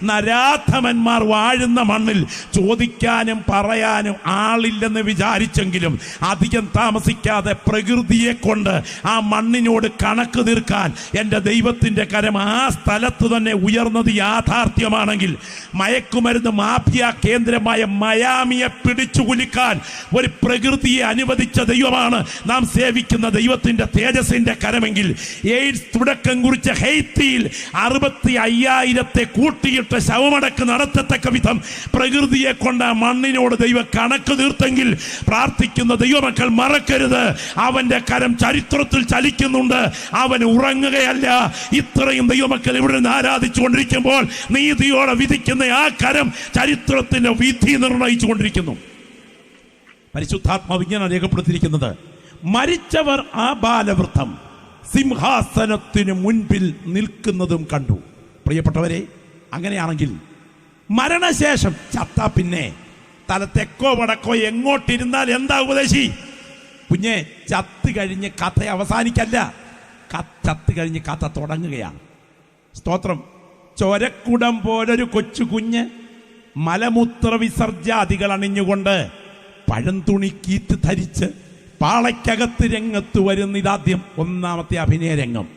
S1: നരാധമന്മാർ വാഴുന്ന മണ്ണിൽ ചോദിക്കാനും പറയാനും ആളില്ലെന്ന് വിചാരിച്ചെങ്കിലും അധികം താമസിക്കാതെ പ്രകൃതിയെ കൊണ്ട് ആ മണ്ണിനോട് കണക്ക് തീർക്കാൻ എൻ്റെ ദൈവത്തിൻ്റെ കരം ആ സ്ഥലത്ത് തന്നെ ഉയർന്നത് യാഥാർത്ഥ്യമാണെങ്കിൽ മയക്കുമരുന്ന് മാഫിയ കേന്ദ്രമായ മയാമിയെ പിടിച്ചു കുലുക്കാൻ ഒരു പ്രകൃതിയെ അനുവദിച്ച ദൈവമാണ് നാം സേവിക്കുന്ന ദൈവത്തിന്റെ തേജസ്സിന്റെ കരമെങ്കിൽ എയ്ഡ്സ് തുടക്കം കുറിച്ച ഹെയ്ത്തിയിൽ 65,000 കൂട്ടിയിട്ട് ശവമടക്ക് നടത്തത്തക്ക വിധം പ്രകൃതിയെ കൊണ്ട് ആ മണ്ണിനോട് ദൈവം കണക്ക് തീർത്തെങ്കിൽ പ്രാർത്ഥിക്കുന്ന ദൈവമക്കൾ മറക്കരുത്, അവന്റെ കരം ചരിത്രത്തിൽ ചലിക്കുന്നുണ്ട്. അവൻ ഉറങ്ങുകയല്ല. ഇത്രയും ദൈവമക്കൾ ഇവിടെ നിന്ന് ആരാധിച്ചു കൊണ്ടിരിക്കുമ്പോൾ നീതിയോടെ വിധിക്കുന്ന ആ കരം ചരിത്രത്തിന്റെ വിധി നിർണയിച്ചു കൊണ്ടിരിക്കുന്നു. പരിശുദ്ധാത്മാവ് ഇങ്ങനെ രേഖപ്പെടുത്തിയിരിക്കുന്നത്, മരിച്ചവർ ആ ബാലവൃദ്ധം സിംഹാസനത്തിന് മുൻപിൽ നിൽക്കുന്നതും കണ്ടു. പ്രിയപ്പെട്ടവരെ, അങ്ങനെയാണെങ്കിൽ മരണശേഷം ചത്ത പിന്നെ തല തെക്കോ വടക്കോ എങ്ങോട്ടിരുന്നാൽ എന്താ ഉപദേശി? കുഞ്ഞെ, ചത്ത് കഴിഞ്ഞ് കഥ അവസാനിക്കല്ല, ചത്ത് കഴിഞ്ഞ് കഥ തുടങ്ങുകയാണ്. സ്തോത്രം. ചോരക്കുടം പോലൊരു കൊച്ചു കുഞ്ഞ് മലമൂത്ര വിസർജ്യാദികൾ അണിഞ്ഞുകൊണ്ട് പഴംതുണി കീറ്റ് ധരിച്ച് പാളയ്ക്കകത്ത് രംഗത്ത് വരുന്ന ഇതാദ്യം ഒന്നാമത്തെ അഭിനയ രംഗം.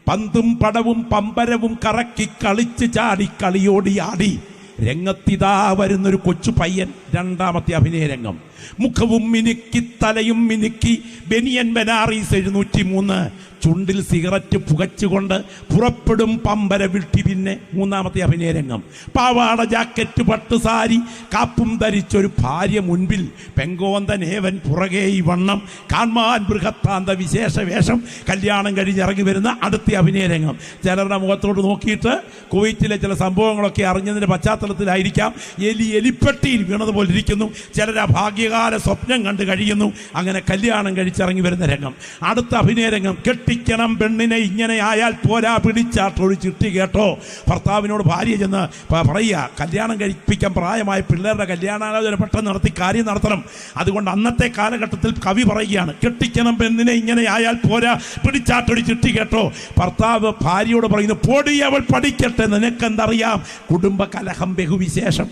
S1: പന്തും പടവും പമ്പരവും കറക്കി കളിച്ച് ചാടി കളിയോടി ആടി രംഗത്തിതാ വരുന്നൊരു കൊച്ചു പയ്യൻ. രണ്ടാമത്തെ അഭിനയ രംഗം. മുഖവും മിനുക്കി തലയും മിനുക്കി ബെനിയൻ ബനാറീസ് 703 ചുണ്ടിൽ സിഗരറ്റ് പുകച്ചുകൊണ്ട് പുറപ്പെടും പമ്പര വിട്ടി. പിന്നെ മൂന്നാമത്തെ അഭിനയ രംഗം. പാവാട ജാക്കറ്റ് പട്ടുസാരി കാപ്പും ധരിച്ചൊരു ഭാര്യ മുൻപിൽ, പെങ്കോന്തനേവൻ പുറകെ ഈ വണ്ണം കാൺമാൻ ബൃഹത്താന്ത വിശേഷ വേഷം. കല്യാണം കഴിഞ്ഞിറങ്ങി വരുന്ന അടുത്ത അഭിനയ രംഗം. ചിലരുടെ മുഖത്തോട് നോക്കിയിട്ട് കുവൈറ്റിലെ ചില സംഭവങ്ങളൊക്കെ അറിഞ്ഞതിൻ്റെ പശ്ചാത്തലത്തിലായിരിക്കാം എലിപ്പെട്ടിയിൽ വീണതുപോലെ ഇരിക്കുന്നു. ചിലർ ഭാഗ്യകാല സ്വപ്നം കണ്ട് കഴിയുന്നു. അങ്ങനെ കല്യാണം കഴിച്ചിറങ്ങി വരുന്ന രംഗം. അടുത്ത അഭിനയ രംഗം. കെട്ടിക്കണം പെണ്ണിനെ, ഇങ്ങനെ ആയാൽ പോരാ, പിടിച്ചാട്ടൊരു ചിട്ടി കേട്ടോ. ഭർത്താവിനോട് ഭാര്യ ചെന്ന് പറയുക, കല്യാണം കഴിപ്പിക്കാൻ പ്രായമായ പിള്ളേരുടെ കല്യാണാലോചന പെട്ടെന്ന് നടത്തി കാര്യം നടത്തണം. അതുകൊണ്ട് അന്നത്തെ കാലഘട്ടത്തിൽ കവി പറയുകയാണ്, കെട്ടിക്കണം പെണ്ണിനെ, ഇങ്ങനെ ആയാൽ പോരാ, പിടിച്ചാട്ടൊരു ചിട്ടി കേട്ടോ. ഭർത്താവ് ഭാര്യയോട് പറയുന്നു, പൊടി അവൾ പഠിക്കട്ടെ, നിനക്കെന്തറിയാം, കുടുംബ കലഹം ബഹുവിശേഷം.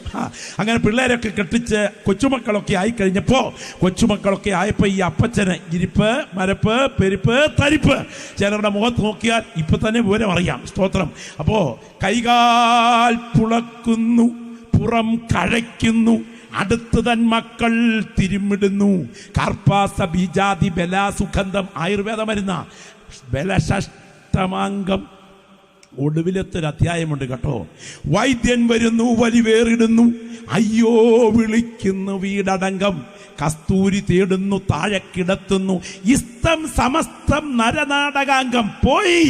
S1: അങ്ങനെ പിള്ളേരൊക്കെ കെട്ടിച്ച് കൊച്ചുമക്കളൊക്കെ ആയിക്കഴിഞ്ഞപ്പോൾ, കൊച്ചുമക്കളൊക്കെ ആയപ്പോൾ ഈ അപ്പച്ചന് ഇരിപ്പ്, മരപ്പ്, പെരുപ്പ്, തരിപ്പ്. ചിലരുടെ മുഖത്ത് നോക്കിയാൽ ഇപ്പൊ തന്നെ വിവരം അറിയാം. സ്തോത്രം. അപ്പോ കൈകാൽ പുളക്കുന്നു, പുറം കഴയ്ക്കുന്നു, അടുത്ത് തൻ മക്കൾ തിരുമിടുന്നു. കാർപ്പാസ ബീജാതി ബലാസുഗന്ധം, ആയുർവേദ മരുന്ന ബലഷഷ്ടമാംഗം. ഒടുവിലത്തൊരു അധ്യായമുണ്ട് കേട്ടോ. വൈദ്യൻ വരുന്നു, വലിവേറിടുന്നു, അയ്യോ വിളിക്കുന്നു വീടടങ്കം, കസ്തൂരി തേടുന്നു, താഴെ കിടത്തുന്നു, ഇസ്തം സമസ്തം നരനാടകാംഗം. പോയി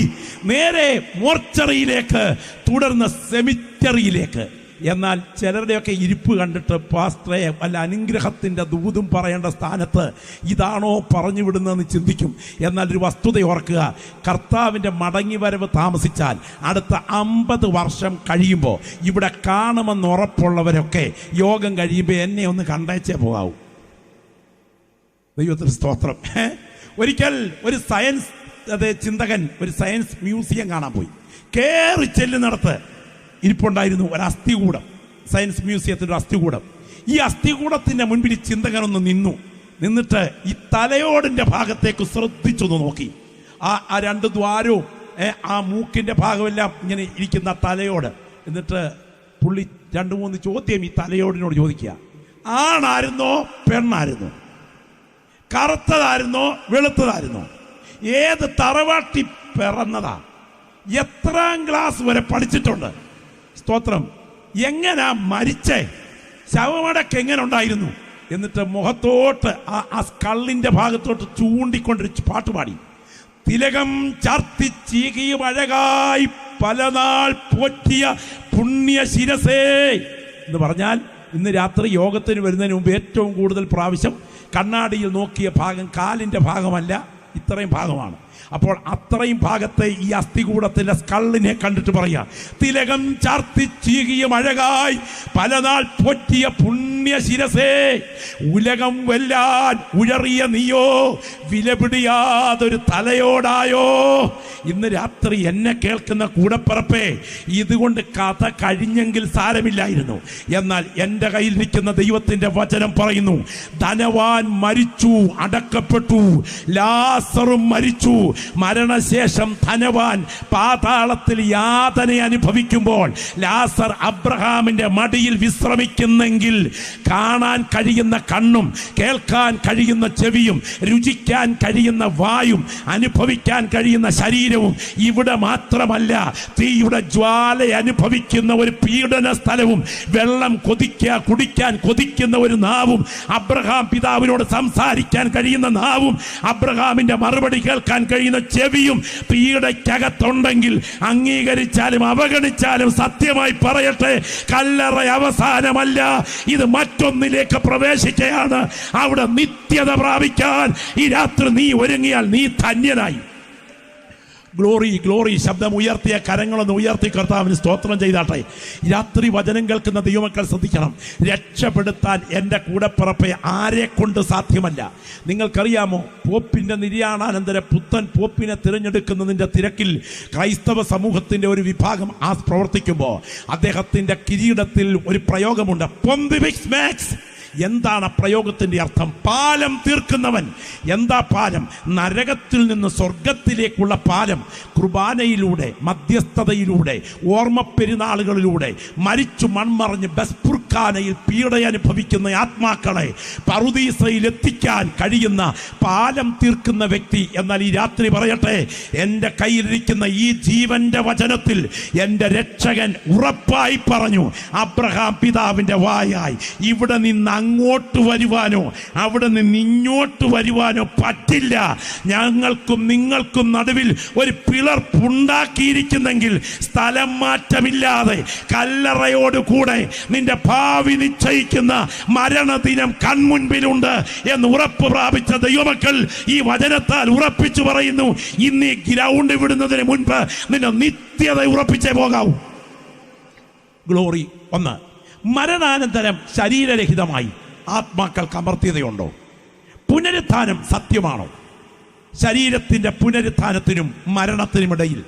S1: നേരെ മോർച്ചറിയിലേക്ക്, തുടർന്ന് സെമിറ്ററിയിലേക്ക്. എന്നാൽ ചിലരുടെയൊക്കെ ഇരിപ്പ് കണ്ടിട്ട് പാസ്റ്ററെ വല്ല അനുഗ്രഹത്തിൻ്റെ ദൂതും പറയേണ്ട സ്ഥാനത്ത് ഇതാണോ പറഞ്ഞു വിടുന്നതെന്ന് ചിന്തിക്കും. എന്നാൽ ഒരു വസ്തുത ഓർക്കുക, കർത്താവിൻ്റെ മടങ്ങി വരവ് താമസിച്ചാൽ അടുത്ത 50 വർഷം കഴിയുമ്പോൾ ഇവിടെ കാണുമെന്ന് ഉറപ്പുള്ളവരൊക്കെ യോഗം കഴിയുമ്പോൾ എന്നെ ഒന്ന് കണ്ടേച്ചേ പോകാവൂ. ദൈവത്തിന് സ്തോത്രം. ഒരിക്കൽ ഒരു സയൻസ് ചിന്തകൻ ഒരു സയൻസ് മ്യൂസിയം കാണാൻ പോയി. കയറി ചെല്ലുന്നിടത്ത് ഇരിപ്പുണ്ടായിരുന്നു ഒരു അസ്ഥികൂടം. സയൻസ് മ്യൂസിയത്തിൻ്റെ അസ്ഥികൂടം. ഈ അസ്ഥികൂടത്തിൻ്റെ മുൻപിൽ ചിന്തകനൊന്ന് നിന്നിട്ട് ഈ തലയോടിൻ്റെ ഭാഗത്തേക്ക് ശ്രദ്ധിച്ചൊന്ന് നോക്കി. ആ 2 ദ്വാരവും ആ മൂക്കിൻ്റെ ഭാഗമെല്ലാം ഇങ്ങനെ ഇരിക്കുന്ന തലയോട്. എന്നിട്ട് പുള്ളി 2-3 ചോദ്യം ഈ തലയോടിനോട് ചോദിക്കുക. ആണായിരുന്നോ പെണ്ണായിരുന്നോ? കറുത്തതായിരുന്നോ വെളുത്തതായിരുന്നോ? ഏത് തറവാട്ടി പിറന്നതാ? എത്രാം ക്ലാസ് വരെ പഠിച്ചിട്ടുണ്ട്? സ്തോത്രം. എങ്ങനാ മരിച്ചേ? ശവമടക്ക് എങ്ങനെ ഉണ്ടായിരുന്നു? എന്നിട്ട് മുഖത്തോട്ട് ആ സ്കള്ളിന്റെ ഭാഗത്തോട്ട് ചൂണ്ടിക്കൊണ്ടൊരു പാട്ടുപാടി. തിലകം ചാർത്തി ചീകിയും അഴകായി പലനാൾ പോറ്റിയ പുണ്യ ശിരസേ എന്ന് പറഞ്ഞാൽ, ഇന്ന് രാത്രി യോഗത്തിന് വരുന്നതിന് മുമ്പ് ഏറ്റവും കൂടുതൽ പ്രാവശ്യം കണ്ണാടിയിൽ നോക്കിയ ഭാഗം കാലിൻ്റെ ഭാഗമല്ല, ഇത്രയും ഭാഗമാണ്. അപ്പോൾ അത്രയും ഭാഗത്തെ ഈ അസ്ഥികൂടത്തിന്റെ സ്കള്ളിനെ കണ്ടിട്ട് പറയാം, തിലകം ചാർത്തി ചീകിയ അഴകായി പലനാൾ പൊറ്റിയ പുണ്യ ശിരസേ, ഉലകം വെല്ലാൻ ഉഴറിയ നീയോ വിലപിടിയാതൊരു തലയോടായോ. ഇന്ന് രാത്രി എന്നെ കേൾക്കുന്ന കൂടപ്പിറപ്പേ, ഇതുകൊണ്ട് കഥ കഴിഞ്ഞെങ്കിൽ സാരമില്ലായിരുന്നു. എന്നാൽ എൻ്റെ കയ്യിലിരിക്കുന്ന ദൈവത്തിൻ്റെ വചനം പറയുന്നു, ധനവാൻ മരിച്ചു, അടക്കപ്പെട്ടു, ലാസറും മരിച്ചു. മരണശേഷം ധനവാൻ പാതാളത്തിൽ യാതന അനുഭവിക്കുമ്പോൾ ലാസർ അബ്രഹാമിന്റെ മടിയിൽ വിശ്രമിക്കുന്നെങ്കിൽ, കാണാൻ കഴിയുന്ന കണ്ണും കേൾക്കാൻ കഴിയുന്ന ചെവിയും രുചിക്കാൻ കഴിയുന്ന വായും അനുഭവിക്കാൻ കഴിയുന്ന ശരീരവും ഇവിടെ മാത്രമല്ല, തീയുടെ ജ്വാല അനുഭവിക്കുന്ന ഒരു പീഡന സ്ഥലവും, വെള്ളം കുടിക്കാൻ കൊതിക്കുന്ന ഒരു നാവും, അബ്രഹാം പിതാവിനോട് സംസാരിക്കാൻ കഴിയുന്ന നാവും, അബ്രഹാമിന്റെ മറുപടി കേൾക്കാൻ കഴിയുന്ന ചെവിയും പീഡയ്ക്കകത്തുണ്ടെങ്കിൽ, അംഗീകരിച്ചാലും അവഗണിച്ചാലും സത്യമായി പറയട്ടെ, കല്ലറ അവസാനമല്ല, ഇത് മറ്റൊന്നിലേക്ക് പ്രവേശിക്കുകയാണ്. അവിടെ നിത്യത പ്രാപിക്കാൻ ഈ രാത്രി നീ ഒരുങ്ങിയാൽ നീ ധന്യനായി. Glory glory. ശബ്ദം ഉയർത്തിയ കരങ്ങളൊന്ന് ഉയർത്തി കർത്താവിന് സ്തോത്രം ചെയ്താട്ടെ. രാത്രി വചനം കേൾക്കുന്ന ദൈവമക്കൾ ശ്രദ്ധിക്കണം. രക്ഷപ്പെടുത്താൻ എൻ്റെ കൂടപ്പിറപ്പെ ആരെ കൊണ്ട് സാധ്യമല്ല. നിങ്ങൾക്കറിയാമോ, പോപ്പിൻ്റെ നിര്യാണാനന്തര പുത്തൻ പോപ്പിനെ തിരഞ്ഞെടുക്കുന്നതിൻ്റെ തിരക്കിൽ ക്രൈസ്തവ സമൂഹത്തിൻ്റെ ഒരു വിഭാഗം പ്രവർത്തിക്കുമ്പോൾ അദ്ദേഹത്തിൻ്റെ കിരീടത്തിൽ ഒരു പ്രയോഗമുണ്ട്, പൊന്തിഫിക്സ് മാക്സ്. എന്താണ് പ്രയോഗത്തിന്റെ അർത്ഥം? പാലം തീർക്കുന്നവൻ. എന്താ പാലം? നരകത്തിൽ നിന്ന് സ്വർഗത്തിലേക്കുള്ള പാലം. കുർബാനയിലൂടെ, മധ്യസ്ഥതയിലൂടെ, ഓർമ്മ പെരുന്നാളുകളിലൂടെ മരിച്ചു മൺമറഞ്ഞ് ബസ്പുർഖാനയിൽ പീഡയനുഭവിക്കുന്ന ആത്മാക്കളെ പറുദീസയിൽ എത്തിക്കാൻ കഴിയുന്ന പാലം തീർക്കുന്ന വ്യക്തി. എന്നാൽ ഈ രാത്രി പറയട്ടെ, എൻ്റെ കയ്യിലിരിക്കുന്ന ഈ ജീവന്റെ വചനത്തിൽ എൻ്റെ രക്ഷകൻ ഉറപ്പായി പറഞ്ഞു, അബ്രഹാം പിതാവിൻ്റെ വായായി, ഇവിടെ നിന്ന് അങ്ങോട്ട് വരുവാനോ അവിടെ നിന്ന് ഇങ്ങോട്ട് വരുവാനോ പറ്റില്ല. ഞങ്ങൾക്കും നിങ്ങൾക്കും നടുവിൽ ഒരു പിളർപ്പുണ്ടാക്കിയിരിക്കുന്നെങ്കിൽ സ്ഥലം മാറ്റമില്ലാതെ കല്ലറയോട് കൂടെ നിന്റെ ഭാവി നിശ്ചയിക്കുന്ന മരണദിനം കൺമുൻപിലുണ്ട് എന്ന് ഉറപ്പ് പ്രാപിച്ച ദൈവമക്കൾ ഈ വചനത്താൽ ഉറപ്പിച്ചു പറയുന്നു, ഇന്ന് ഈ ഗ്രൗണ്ട് വിടുന്നതിന് മുൻപ് നിന്റെ നിത്യത ഉറപ്പിച്ചേ പോകാവൂ. ഗ്ലോറി. ഒന്ന്, മരണാനന്തരം ശരീരരഹിതമായി ആത്മാക്കൾക്ക് അമർത്യതയുണ്ടോ? പുനരുത്ഥാനം സത്യമാണോ? ശരീരത്തിൻ്റെ പുനരുത്ഥാനത്തിനും മരണത്തിനുമിടയിൽ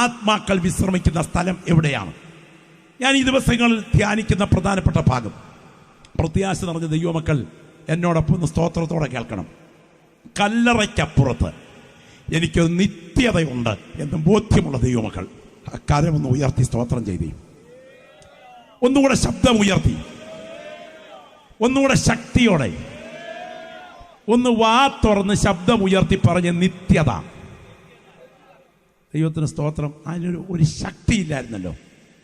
S1: ആത്മാക്കൾ വിശ്രമിക്കുന്ന സ്ഥലം എവിടെയാണ്? ഞാൻ ഈ ദിവസങ്ങളിൽ ധ്യാനിക്കുന്ന പ്രധാനപ്പെട്ട ഭാഗം, പ്രത്യാശ നിറഞ്ഞ ദൈവമക്കൾ എന്നോടൊപ്പം ഒന്ന് സ്തോത്രത്തോടെ കേൾക്കണം. കല്ലറയ്ക്കപ്പുറത്ത് എനിക്കൊരു നിത്യതയുണ്ട് എന്ന് ബോധ്യമുള്ള ദൈവമക്കൾ കരമൊന്ന് ഉയർത്തി സ്തോത്രം ചെയ്തേ. ഒന്നുകൂടെ ശബ്ദം ഉയർത്തി, ഒന്നുകൂടെ ശക്തിയോടെ, ഒന്ന് വാ തുറന്ന് ശബ്ദം ഉയർത്തി പറഞ്ഞ് നിത്യത. ദൈവത്തിന് സ്തോത്രം. അതിനൊരു ഒരു ശക്തിയില്ലായിരുന്നല്ലോ,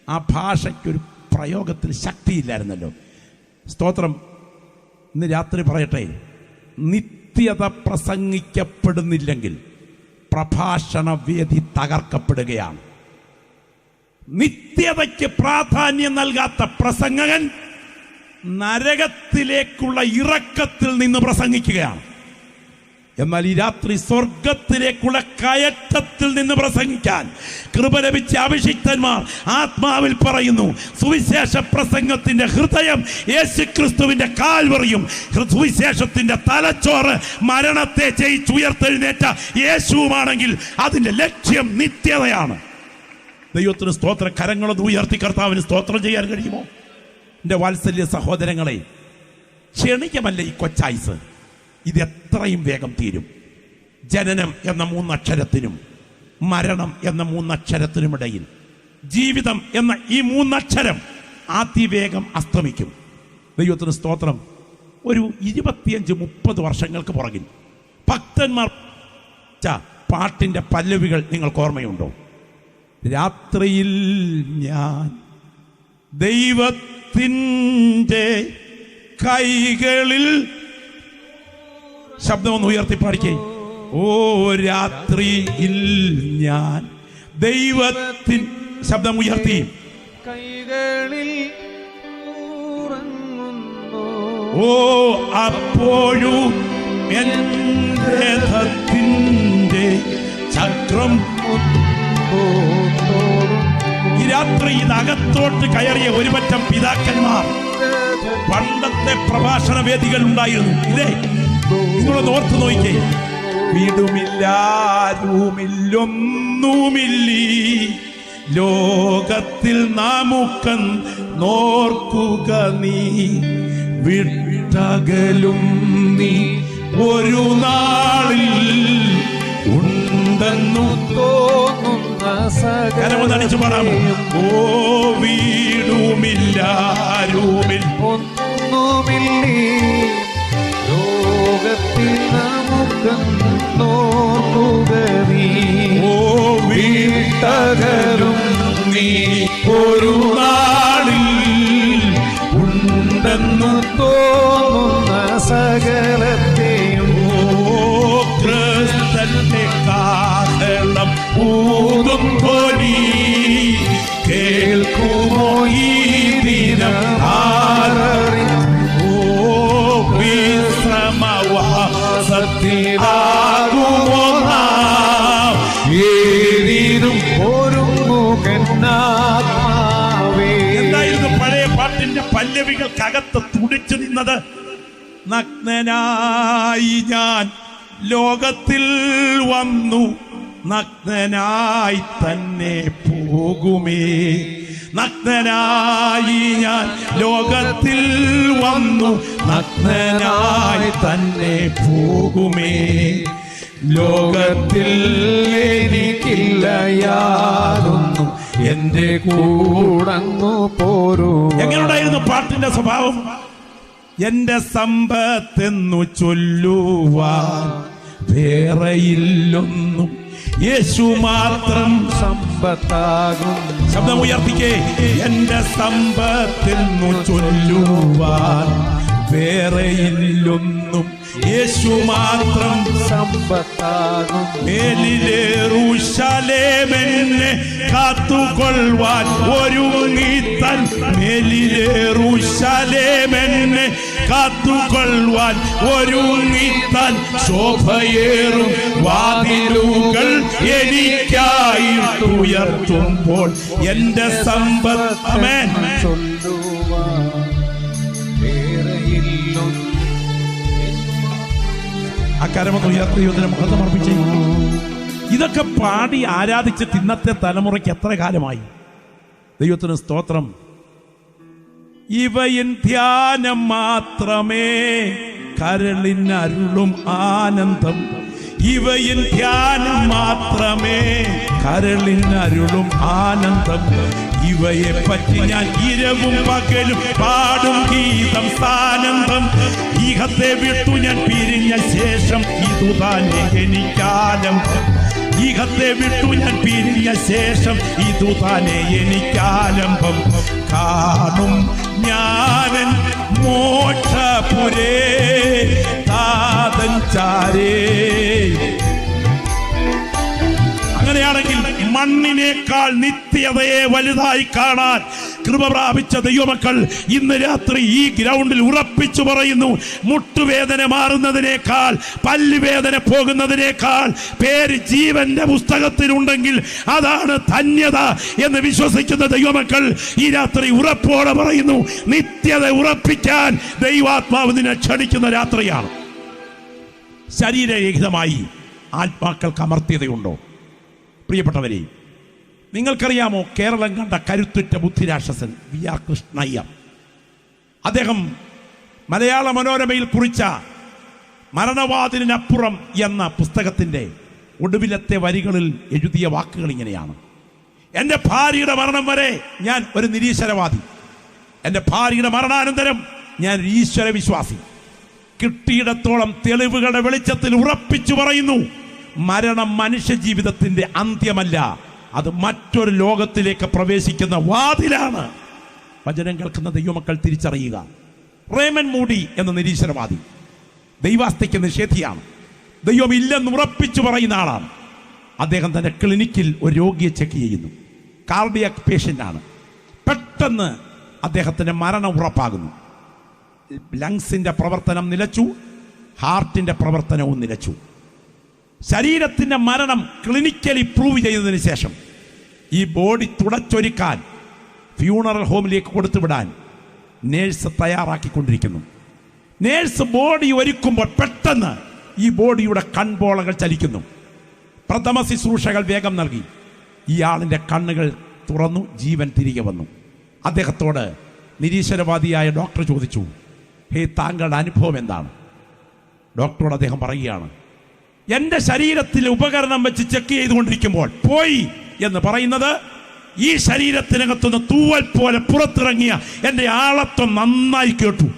S1: ആ ഭാഷയ്ക്കൊരു പ്രയോഗത്തിൽ ശക്തിയില്ലായിരുന്നല്ലോ. സ്തോത്രം. ഇന്ന് രാത്രി പറയട്ടെ, നിത്യത പ്രസംഗിക്കപ്പെടുന്നില്ലെങ്കിൽ പ്രഭാഷണ വേദി തകർക്കപ്പെടുകയാണ്. നിത്യതയ്ക്ക് പ്രാധാന്യം നൽകാത്ത പ്രസംഗകൻ നരകത്തിലേക്കുള്ള ഇറക്കത്തിൽ നിന്ന് പ്രസംഗിക്കുകയാണ്. എന്നാൽ ഈ രാത്രി സ്വർഗത്തിലേക്കുള്ള കയറ്റത്തിൽ നിന്ന് പ്രസംഗിക്കാൻ കൃപ ലഭിച്ച അഭിഷിക്തന്മാർ ആത്മാവിൽ പറയുന്നു. സുവിശേഷ പ്രസംഗത്തിന്റെ ഹൃദയം യേശുക്രിസ്തുവിന്റെ കാൽവറിയും സുവിശേഷത്തിന്റെ തലച്ചോറ് മരണത്തെ ജയിച്ചുയർത്തെഴുന്നേറ്റ യേശുവുമാണെങ്കിൽ അതിന്റെ ലക്ഷ്യം നിത്യതയാണ്. ദൈവത്തിന് സ്തോത്ര. കരങ്ങളൊന്ന് ഉയർത്തി കർത്താവിന് സ്തോത്രം ചെയ്യാൻ കഴിയുമോ? എൻ്റെ വാത്സല്യ സഹോദരങ്ങളെ, ക്ഷണികമല്ല ഈ കൊച്ചായുസ്. ഇത് എത്രയും വേഗം തീരും. ജനനം എന്ന 3 അക്ഷരത്തിനും മരണം എന്ന 3 അക്ഷരത്തിനുമിടയിൽ ജീവിതം എന്ന ഈ 3 അക്ഷരം അതിവേഗം അസ്തമിക്കും. ദൈവത്തിന് സ്തോത്രം. ഒരു 25-30 വർഷങ്ങൾക്ക് പുറകിൽ ഭക്തന്മാർ പാട്ടിൻ്റെ പല്ലവികൾ നിങ്ങൾക്ക് ഓർമ്മയുണ്ടോ? രാത്രിയിൽ ഞാൻ ദൈവത്തിൻ്റെ കൈകളിൽ, ശബ്ദമൊന്ന് ഉയർത്തി പാടിക്കേ. ഓ രാത്രിയിൽ ഞാൻ ദൈവത്തിൻ, ശബ്ദം ഉയർത്തി,
S3: കൈകളിൽ ഉറങ്ങുന്നു.
S1: ഓ അപ്പോഴും എൻ്റെ രഥത്തിൻ്റെ ചക്രം. ഈ രാത്രി ഇതകത്തോട്ട് കയറിയ ഒരുപറ്റം പിതാക്കന്മാർ പണ്ടത്തെ പ്രഭാഷണ വേദികൾ ഉണ്ടായിരുന്നു. ഇല്ലേ, നിങ്ങളൊന്ന് ഓർത്ത് നോക്കിക്കേ. വീടുമില്ല, ആരുമില്ലൊന്നുമില്ലീ ലോകത്തിൽ നമുക്കൻ നോർക്കുക നീ. വിട്ടകലും നീ ഒരു നാളിൽ ഉണ്ടെന്നു
S3: തോന്നുന്ന
S1: കരമൊന്നടിച്ചു പാടാമോ? ഓ വീടുമില്ല,
S3: ഒന്നുമില്ലേ ലോകത്തിൽ നമുക്ക് നോക്കുക നീ.
S1: ഓ വീട്ടകലും നീ ഒരു നാളിൽ ഉണ്ടെന്നു
S3: തോന്നുന്ന സകലത്തെയും
S1: ക്രിസ്തന്റെ കാഹളം ഊതും ധ്വനി കേൾക്കുമോ ഈ ദിനം ആരറി. ഓ വിശ്രമവാസത്തിൽ ആകുമോ നാം ജനതകൾക്കകത്ത് തുടിച്ചു നിന്നത്. നഗ്നനായി ഞാൻ ലോകത്തിൽ വന്നു, നഗ്നനായി തന്നെ പോകുമേ. നഗ്നനായി ഞാൻ ലോകത്തിൽ വന്നു, നഗ്നനായി തന്നെ പോകുമേ. ലോകത്തിൽ
S3: എനിക്കില്ല യാതൊന്നും, എന്റെ കൂടങ്ങു പോരൂ.
S1: എങ്ങനെയുണ്ടായിരുന്നു പാട്ടിന്റെ സ്വഭാവം? എന്റെ സമ്പത്തെന്നു ചൊല്ലുവാൻ വേറെയില്ലൊന്നും, യേശു മാത്രം
S3: സമ്പത്താകും.
S1: ശബ്ദം ഉയർത്തിക്കേ. എന്റെ സമ്പത്തെന്നു ചൊല്ലുവാൻ വേറെയില്ലൊന്നും, യേശു മാത്രം
S3: സമ്പത്താകും.
S1: മേലിലേറുശലേമെന്നെ കാത്തുകൊള്ളുവാൻ ഒരുങ്ങിത്തൻ, മേലിലേറുശലേമെന്നെ കാത്തുകൊള്ളുവാൻ ഒരുങ്ങിത്തൻ, ശോഭയേറും വാതിലുകൾ എനിക്കായിട്ടുയർത്തുമ്പോൾ എന്റെ സമ്പത്ത്. ആമേൻ.
S3: ചൊല്ലുവാൻ വേറെയില്ലൊന്നും.
S1: ആ കരമൊന്ന് ഉയർത്തി ദൈവത്തിന് മഹത്വം അർപ്പിച്ചേ. ഇതൊക്കെ പാടി ആരാധിച്ചിട്ട് ഇന്നത്തെ തലമുറയ്ക്ക് എത്ര കാലമായി? ദൈവത്തിന് സ്തോത്രം. ഇവയിൻ ധ്യാനം മാത്രമേ കരളിനരുളും ആനന്ദം, ഇവയിൻ ധ്യാനം മാത്രമേ കരളിനരുളും ആനന്ദം. ഇവയെ പറ്റി ഞാൻ ഇരവും പകലും പാടും ഗീതം സാനന്ദം. ഈഹത്തെ വിട്ടു ഞാൻ പിരിഞ്ഞ ശേഷം ഇതുതന്നെ എനിക്കാലംബം. ഈഹത്തെ വിട്ടു ഞാൻ പിരിഞ്ഞ ശേഷം ഇതുതന്നെ എനിക്കാലംബം. കാണും ഞാനൻ മോക്ഷപുരേ താതൻ ചാരേ. അങ്ങനെയാണെങ്കിൽ മണ്ണിനേക്കാൾ നിത്യതയെ വലുതായി കാണാൻ കൃപ പ്രാപിച്ച ദൈവമക്കൾ ഇന്ന് രാത്രി ഈ ഗ്രൗണ്ടിൽ ഉറപ്പിച്ചു പറയുന്നു, മുട്ടുവേദന മാറുന്നതിനേക്കാൾ, പല്ലുവേദന പോകുന്നതിനേക്കാൾ പേര് ജീവന്റെ പുസ്തകത്തിലുണ്ടെങ്കിൽ അതാണ് ധന്യത എന്ന് വിശ്വസിക്കുന്ന ദൈവമക്കൾ ഈ രാത്രി ഉറപ്പോടെ പറയുന്നു, നിത്യത ഉറപ്പിക്കാൻ ദൈവാത്മാവ് നിന്നെ ക്ഷണിക്കുന്ന രാത്രിയാണ്. ശരീരരഹിതമായി ആത്മാക്കൾക്ക് അമർത്യതയുണ്ടോ? പ്രിയപ്പെട്ടവരെ, നിങ്ങൾക്കറിയാമോ കേരളം കണ്ട കരുത്തുറ്റ ബുദ്ധിരാക്ഷസൻ വി.ആർ. കൃഷ്ണയ്യ? അദ്ദേഹം മലയാള മനോരമയിൽ കുറിച്ച മരണവാതിലിനപ്പുറം എന്ന പുസ്തകത്തിൻ്റെ ഒടുവിലത്തെ വരികളിൽ എഴുതിയ വാക്കുകൾ ഇങ്ങനെയാണ്: എൻ്റെ ഭാര്യയുടെ മരണം വരെ ഞാൻ ഒരു നിരീശ്വരവാദി, എൻ്റെ ഭാര്യയുടെ മരണാനന്തരം ഞാൻ ഒരു ഈശ്വര വിശ്വാസി. കിട്ടിയിടത്തോളം തെളിവുകളുടെ വെളിച്ചത്തിൽ ഉറപ്പിച്ചു പറയുന്നു, മരണം മനുഷ്യ ജീവിതത്തിന്റെ അന്ത്യമല്ല, അത് മറ്റൊരു ലോകത്തിലേക്ക് പ്രവേശിക്കുന്ന വാതിലാണ്. വചനം കേൾക്കുന്ന ദൈവമക്കൾ തിരിച്ചറിയുക. റേമൻ മൂഡി എന്ന നിരീശ്വരവാദി ദൈവാസ്തിക്ക് നിഷേധിയാണ്, ദൈവം ഇല്ലെന്ന് ഉറപ്പിച്ചു പറയുന്ന ആളാണ്. അദ്ദേഹം തന്റെ ക്ലിനിക്കിൽ ഒരു രോഗിയെ ചെക്ക് ചെയ്യുന്നു. കാർഡിയാക് പേഷ്യൻ്റ് ആണ്. പെട്ടെന്ന് അദ്ദേഹത്തിന്റെ മരണം ഉറപ്പാകുന്നു. ലങ്സിന്റെ പ്രവർത്തനം നിലച്ചു, ഹാർട്ടിന്റെ പ്രവർത്തനവും നിലച്ചു. ശരീരത്തിന്റെ മരണം ക്ലിനിക്കലി പ്രൂവ് ചെയ്തതിന് ശേഷം ഈ ബോഡി തുടച്ചൊരുക്കാൻ ഫ്യൂണറൽ ഹോമിലേക്ക് കൊടുത്തുവിടാൻ നേഴ്സ് തയ്യാറാക്കിക്കൊണ്ടിരിക്കുന്നു. നേഴ്സ് ബോഡി ഒരുക്കുമ്പോൾ പെട്ടെന്ന് ഈ ബോഡിയുടെ കൺപോളകൾ ചലിക്കുന്നു. പ്രഥമ ശുശ്രൂഷകൾ വേഗം നൽകി. ഇയാളിൻ്റെ കണ്ണുകൾ തുറന്നു, ജീവൻ തിരികെ വന്നു. അദ്ദേഹത്തോട് നിരീശ്വരവാദിയായ ഡോക്ടർ ചോദിച്ചു, ഹേ, താങ്കളുടെ അനുഭവം എന്താണ്? ഡോക്ടറോട് അദ്ദേഹം പറയുകയാണ്, എൻ്റെ ശരീരത്തിൽ ഉപകരണം വെച്ച് ചെക്ക് ചെയ്തുകൊണ്ടിരിക്കുമ്പോൾ പോയി എന്ന് പറയുന്നത് ഈ ശരീരത്തിനകത്തുനിന്ന് തൂവൽ പോലെ പുറത്തിറങ്ങിയ എൻ്റെ ആളത്വം നന്നായി കേട്ടു.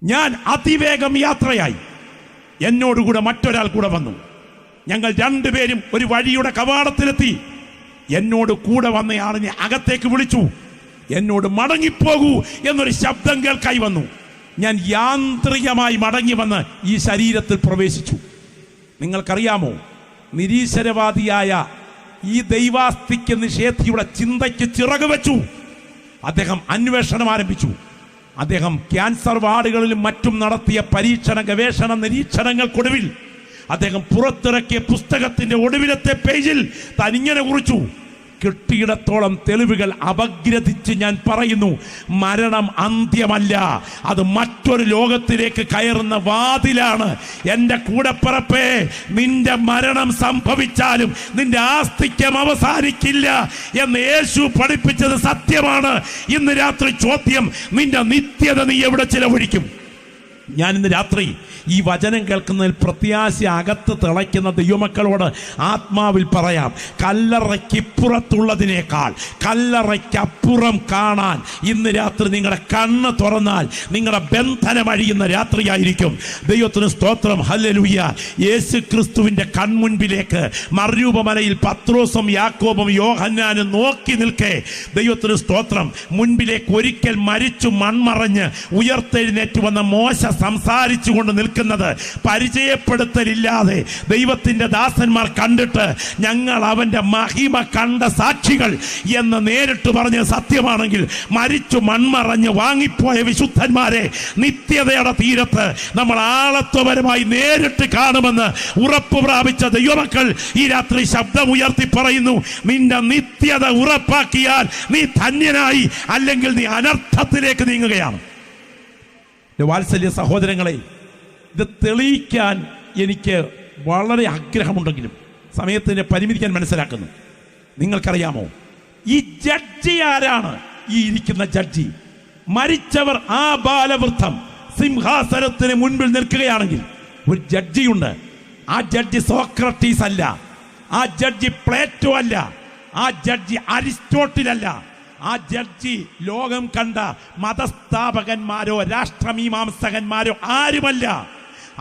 S1: ഞാൻ അതിവേഗം യാത്രയായി. എന്നോടുകൂടെ മറ്റൊരാൾ കൂടെ വന്നു. ഞങ്ങൾ രണ്ടുപേരും ഒരു വഴിയുടെ കവാടത്തിലെത്തി. എന്നോട് കൂടെ വന്നയാളിനെ അകത്തേക്ക് വിളിച്ചു. എന്നോട് മടങ്ങിപ്പോകൂ എന്നൊരു ശബ്ദം കേൾക്കായി വന്നു. ഞാൻ യാന്ത്രികമായി മടങ്ങി വന്ന് ഈ ശരീരത്തിൽ പ്രവേശിച്ചു. നിങ്ങൾക്കറിയാമോ, നിരീശ്വരവാദിയായ ഈ ദൈവാസ്തിക്ക് നിഷേധിയുടെ ചിന്തയ്ക്ക് ചിറക് വെച്ചു. അദ്ദേഹം അന്വേഷണം ആരംഭിച്ചു. അദ്ദേഹം ക്യാൻസർ വാർഡുകളിലും മറ്റും നടത്തിയ പരീക്ഷണ ഗവേഷണ നിരീക്ഷണങ്ങൾക്കൊടുവിൽ അദ്ദേഹം പുറത്തിറക്കിയ പുസ്തകത്തിന്റെ ഒടുവിലത്തെ പേജിൽ താൻ ഇങ്ങനെ കുറിച്ചു: കിട്ടിയിടത്തോളം തെളിവുകൾ അപഗ്രഥിച്ച് ഞാൻ പറയുന്നു, മരണം അന്ത്യമല്ല, അത് മറ്റൊരു ലോകത്തിലേക്ക് കയറുന്ന വാതിലാണ്. എൻ്റെ കൂടപ്പിറപ്പേ, നിന്റെ മരണം സംഭവിച്ചാലും നിന്റെ ആസ്തിക്യം അവസാനിക്കില്ല എന്ന് യേശു പഠിപ്പിച്ചത് സത്യമാണ്. ഇന്ന് രാത്രി ചോദ്യം, നിന്റെ നിത്യത നീ എവിടെ ചിലവഴിക്കും? ഞാൻ ഇന്ന് രാത്രി ഈ വചനം കേൾക്കുന്നതിൽ പ്രത്യാശ അകത്ത് തിളയ്ക്കുന്ന ദൈവമക്കളോട് ആത്മാവിൽ പറയാം, കല്ലറയ്ക്കിപ്പുറത്തുള്ളതിനേക്കാൾ കല്ലറയ്ക്കപ്പുറം കാണാൻ ഇന്ന് രാത്രി നിങ്ങളുടെ കണ്ണ് തുറന്നാൽ നിങ്ങളുടെ ബന്ധനം അഴിയുന്ന രാത്രിയായിരിക്കും. ദൈവത്തിന് സ്തോത്രം, ഹല്ലേലൂയ. യേശു ക്രിസ്തുവിൻ്റെ കൺമുൻപിലേക്ക് മറുരൂപമലയിൽ പത്രോസും യാക്കോബും യോഹന്നാനും നോക്കി നിൽക്കെ, ദൈവത്തിന് സ്തോത്രം, മുൻപിലേക്ക് ഒരിക്കൽ മരിച്ചു മൺമറഞ്ഞ് ഉയർത്തെഴുന്നേറ്റ് വന്ന മോശ സംസാരിച്ചു കൊണ്ട് നിൽക്കുന്നത് പരിചയപ്പെടുത്തലില്ലാതെ ദൈവത്തിൻ്റെ ദാസന്മാർ കണ്ടിട്ട് ഞങ്ങൾ അവൻ്റെ മഹിമ കണ്ട സാക്ഷികൾ എന്ന് നേരിട്ട് പറഞ്ഞ സത്യമാണെങ്കിൽ, മരിച്ചു മൺമറഞ്ഞ് വാങ്ങിപ്പോയ വിശുദ്ധന്മാരെ നിത്യതയുടെ തീരത്ത് നമ്മൾ ആളത്വപരമായി നേരിട്ട് കാണുമെന്ന് ഉറപ്പ് പ്രാപിച്ച ദൈവമക്കൾ ഈ രാത്രി ശബ്ദമുയർത്തി പറയുന്നു, നിന്റെ നിത്യത ഉറപ്പാക്കിയാൽ നീ ധന്യനായി, അല്ലെങ്കിൽ നീ അനർത്ഥത്തിലേക്ക് നീങ്ങുകയാണ്. വാത്സല്യ സഹോദരങ്ങളെ, ഇത് തെളിയിക്കാൻ എനിക്ക് വളരെ ആഗ്രഹമുണ്ടെങ്കിലും സമയത്തിൻ്റെ പരിമിതി ഞാൻ മനസ്സിലാക്കുന്നു. നിങ്ങൾക്കറിയാമോ ഈ ജഡ്ജി ആരാണ്? ഈ ഇരിക്കുന്ന ജഡ്ജി. മരിച്ചവർ ആ ബാലവൃദ്ധം സിംഹാസനത്തിന് മുൻപിൽ നിൽക്കുകയാണെങ്കിൽ ഒരു ജഡ്ജിയുണ്ട്. ആ ജഡ്ജി സോക്രട്ടീസ് അല്ല, ആ ജഡ്ജി പ്ലേറ്റോ അല്ല, ആ ജഡ്ജി അരിസ്റ്റോട്ടിലല്ല, ആ ജഡ്ജി ലോകം കണ്ട മതസ്ഥാപകന്മാരോ രാഷ്ട്രമീമാംസകന്മാരോ ആരുമല്ല.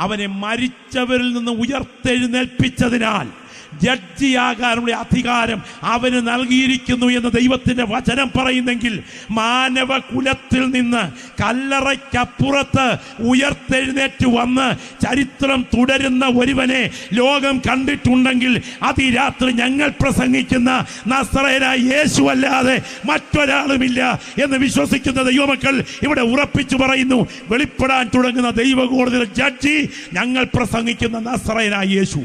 S1: അവനെ മരിച്ചവരിൽ നിന്ന് ഉയർത്തെഴുന്നേൽപ്പിച്ചതിനാൽ ജഡ്ജിയാകാനുള്ള അധികാരം അവന് നൽകിയിരിക്കുന്നു എന്ന് ദൈവത്തിന്റെ വചനം പറയുന്നെങ്കിൽ, മാനവ കുലത്തിൽ നിന്ന് കല്ലറയ്ക്കപ്പുറത്ത് ഉയർത്തെഴുന്നേറ്റ് വന്ന് ചരിത്രം തുടരുന്ന ഒരുവനെ ലോകം കണ്ടിട്ടുണ്ടെങ്കിൽ അത് ഈ രാത്രി ഞങ്ങൾ പ്രസംഗിക്കുന്ന നസറേയനായ യേശു അല്ലാതെ മറ്റൊരാളുമില്ല എന്ന് വിശ്വസിക്കുന്ന ദൈവമക്കൾ ഇവിടെ ഉറപ്പിച്ചു പറയുന്നു. വെളിപ്പെടാൻ തുടങ്ങുന്ന ദൈവകോടതിയിലെ ജഡ്ജി ഞങ്ങൾ പ്രസംഗിക്കുന്ന നസറേയനായ യേശു.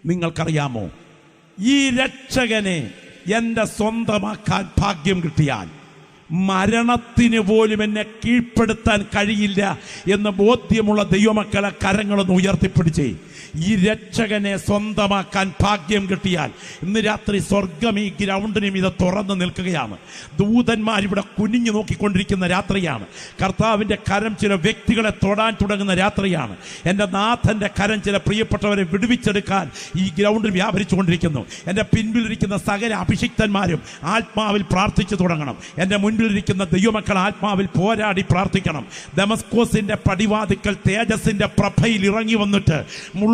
S1: നിങ്ങൾക്കറിയാമോ, ഈ രക്ഷകനെ എൻ്റെ സ്വന്തമാക്കാൻ ഭാഗ്യം കിട്ടിയാൽ മരണത്തിന് പോലും എന്നെ കീഴ്പ്പെടുത്താൻ കഴിയില്ല എന്ന് ബോധ്യമുള്ള ദൈവമക്കളെ കരങ്ങളൊന്ന് ഉയർത്തിപ്പിടിച്ചേ. ഈ രക്ഷകനെ സ്വന്തമാക്കാൻ ഭാഗ്യം കിട്ടിയാൽ ഇന്ന് രാത്രി സ്വർഗം ഈ ഗ്രൗണ്ടിനും ഇത് തുറന്നു നിൽക്കുകയാണ്. ദൂതന്മാരിവിടെ കുനിഞ്ഞു നോക്കിക്കൊണ്ടിരിക്കുന്ന രാത്രിയാണ്. കർത്താവിൻ്റെ കരം ചില വ്യക്തികളെ തൊടാൻ തുടങ്ങുന്ന രാത്രിയാണ്. എൻ്റെ നാഥൻ്റെ കരം ചില പ്രിയപ്പെട്ടവരെ വിടുവിച്ചെടുക്കാൻ ഈ ഗ്രൗണ്ടിൽ വ്യാപരിച്ചു കൊണ്ടിരിക്കുന്നു. എൻ്റെ പിൻപിലിരിക്കുന്ന സകല അഭിഷിക്തന്മാരും ആത്മാവിൽ പ്രാർത്ഥിച്ചു തുടങ്ങണം. എൻ്റെ മുൻപിലിരിക്കുന്ന ദൈവമക്കൾ ആത്മാവിൽ പോരാടി പ്രാർത്ഥിക്കണം. ദമസ്കോസിൻ്റെ പടിവാതിക്കൽ തേജസ്സിൻ്റെ പ്രഭയിൽ ഇറങ്ങി വന്നിട്ട്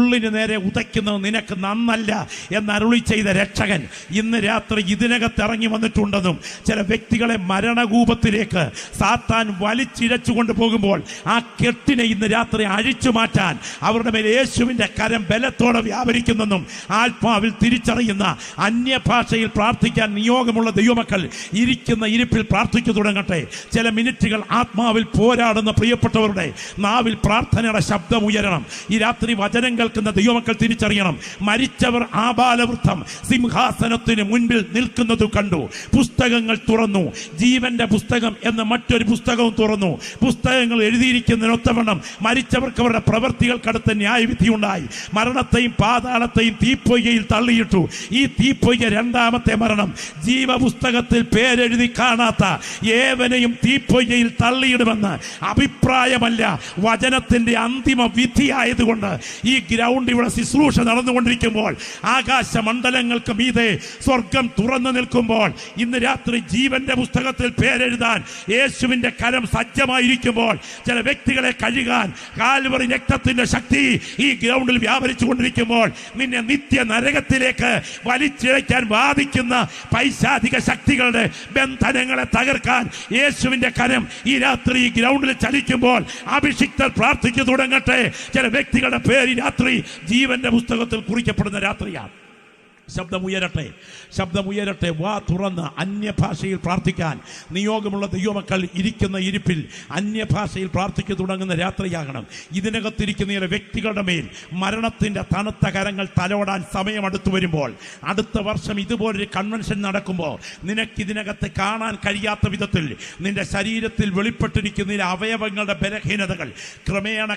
S1: മുള്ളിന് നേരെ ഉതയ്ക്കുന്നത് നിനക്ക് നന്നല്ല എന്നരുളി ചെയ്ത രക്ഷകൻ ഇന്ന് രാത്രി ഇതിനകത്ത് ഇറങ്ങി വന്നിട്ടുണ്ടെന്നും ചില വ്യക്തികളെ മരണകൂപത്തിലേക്ക് സാത്താൻ വലിച്ചിഴച്ചു കൊണ്ടുപോകുമ്പോൾ ആ കെട്ടിനെ ഇന്ന് രാത്രി അഴിച്ചു മാറ്റാൻ അവരുടെ മേൽ യേശുവിൻ്റെ കരം ബലത്തോടെ വ്യാപരിക്കുന്നെന്നും ആത്മാവിൽ തിരിച്ചറിയുന്ന അന്യഭാഷയിൽ പ്രാർത്ഥിക്കാൻ നിയോഗമുള്ള ദൈവമക്കൾ ഇരിക്കുന്ന ഇരിപ്പിൽ പ്രാർത്ഥിച്ചു തുടങ്ങട്ടെ. ചില മിനിറ്റുകൾ ആത്മാവിൽ പോരാടുന്ന പ്രിയപ്പെട്ടവരുടെ നാവിൽ പ്രാർത്ഥനയുടെ ശബ്ദം ഉയരണം. ഈ രാത്രി വചനം കേൾക്കുന്ന ദൈവമക്കൾ തിരിച്ചറിയണം, മരിച്ചവർ ആബാലവൃദ്ധം സിംഹാസനത്തിന് മുൻപിൽ നിൽക്കുന്നത് കണ്ടു. പുസ്തകങ്ങൾ തുറന്നു. ജീവന്റെ പുസ്തകം എന്ന മറ്റൊരു പുസ്തകവും തുറന്നു. പുസ്തകങ്ങൾ എഴുതിയിരിക്കുന്നതിനൊത്തവണ്ണം മരിച്ചവർക്ക് അവരുടെ പ്രവൃത്തികൾക്കടുത്ത് ന്യായവിധി ഉണ്ടായി. മരണത്തെയും പാതാളത്തെയും തീപ്പൊയ്കയിൽ തള്ളിയിട്ടു. ഈ തീപ്പൊയ്ക രണ്ടാമത്തെ മരണം. ജീവപുസ്തകത്തിൽ പേരെഴുതി കാണാത്ത ഏവനെയും തീപ്പൊയ്കയിൽ തള്ളിയിടുമെന്ന് അഭിപ്രായമല്ല, വചനത്തിന്റെ അന്തിമ വിധിയായതുകൊണ്ട് ഈ ഗ്രൗണ്ട് ഇവിടെ ശുശ്രൂഷ നടന്നുകൊണ്ടിരിക്കുമ്പോൾ ആകാശമണ്ഡലങ്ങൾക്ക് മീതെ സ്വർഗം തുറന്നു നിൽക്കുമ്പോൾ ഇന്ന് രാത്രി ജീവന്റെ പുസ്തകത്തിൽ പേരെഴുതാൻ യേശുവിന്റെ കരം സജ്ജമായിരിക്കുമ്പോൾ ചില വ്യക്തികളെ കഴുകാൻ കാൽവറി രക്തത്തിന്റെ ശക്തി ഈ ഗ്രൗണ്ടിൽ വ്യാപരിച്ചു കൊണ്ടിരിക്കുമ്പോൾ നിന്നെ നിത്യ നരകത്തിലേക്ക് വലിച്ചിഴയ്ക്കാൻ വാദിക്കുന്ന പൈശാചിക ശക്തികളുടെ ബന്ധനങ്ങളെ തകർക്കാൻ യേശുവിന്റെ കരം ഈ രാത്രി ഈ ഗ്രൗണ്ടിൽ ചലിക്കുമ്പോൾ അഭിഷിക്തർ പ്രാർത്ഥിച്ചു തുടങ്ങട്ടെ. ചില വ്യക്തികളുടെ പേര് രാത്രി ജീവന്റെ പുസ്തകത്തിൽ കുറിക്കപ്പെടുന്ന രാത്രിയാണ്. ശബ്ദമുയരട്ടെ, ശബ്ദമുയരട്ടെ. വാ തുറന്ന് അന്യഭാഷയിൽ പ്രാർത്ഥിക്കാൻ നിയോഗമുള്ള ദൈവമക്കൾ ഇരിക്കുന്ന ഇരിപ്പിൽ അന്യഭാഷയിൽ പ്രാർത്ഥിച്ചു തുടങ്ങുന്ന രാത്രിയാകണം. ഇതിനകത്തിരിക്കുന്ന ചില വ്യക്തികളുടെ മേൽ മരണത്തിൻ്റെ തണുത്ത കരങ്ങൾ തലോടാൻ സമയമടുത്തു വരുമ്പോൾ, അടുത്ത വർഷം ഇതുപോലൊരു കൺവെൻഷൻ നടക്കുമ്പോൾ നിനക്കിതിനകത്ത് കാണാൻ കഴിയാത്ത വിധത്തിൽ നിന്റെ ശരീരത്തിൽ വെളിപ്പെട്ടിരിക്കുന്ന അവയവങ്ങളുടെ ബലഹീനതകൾ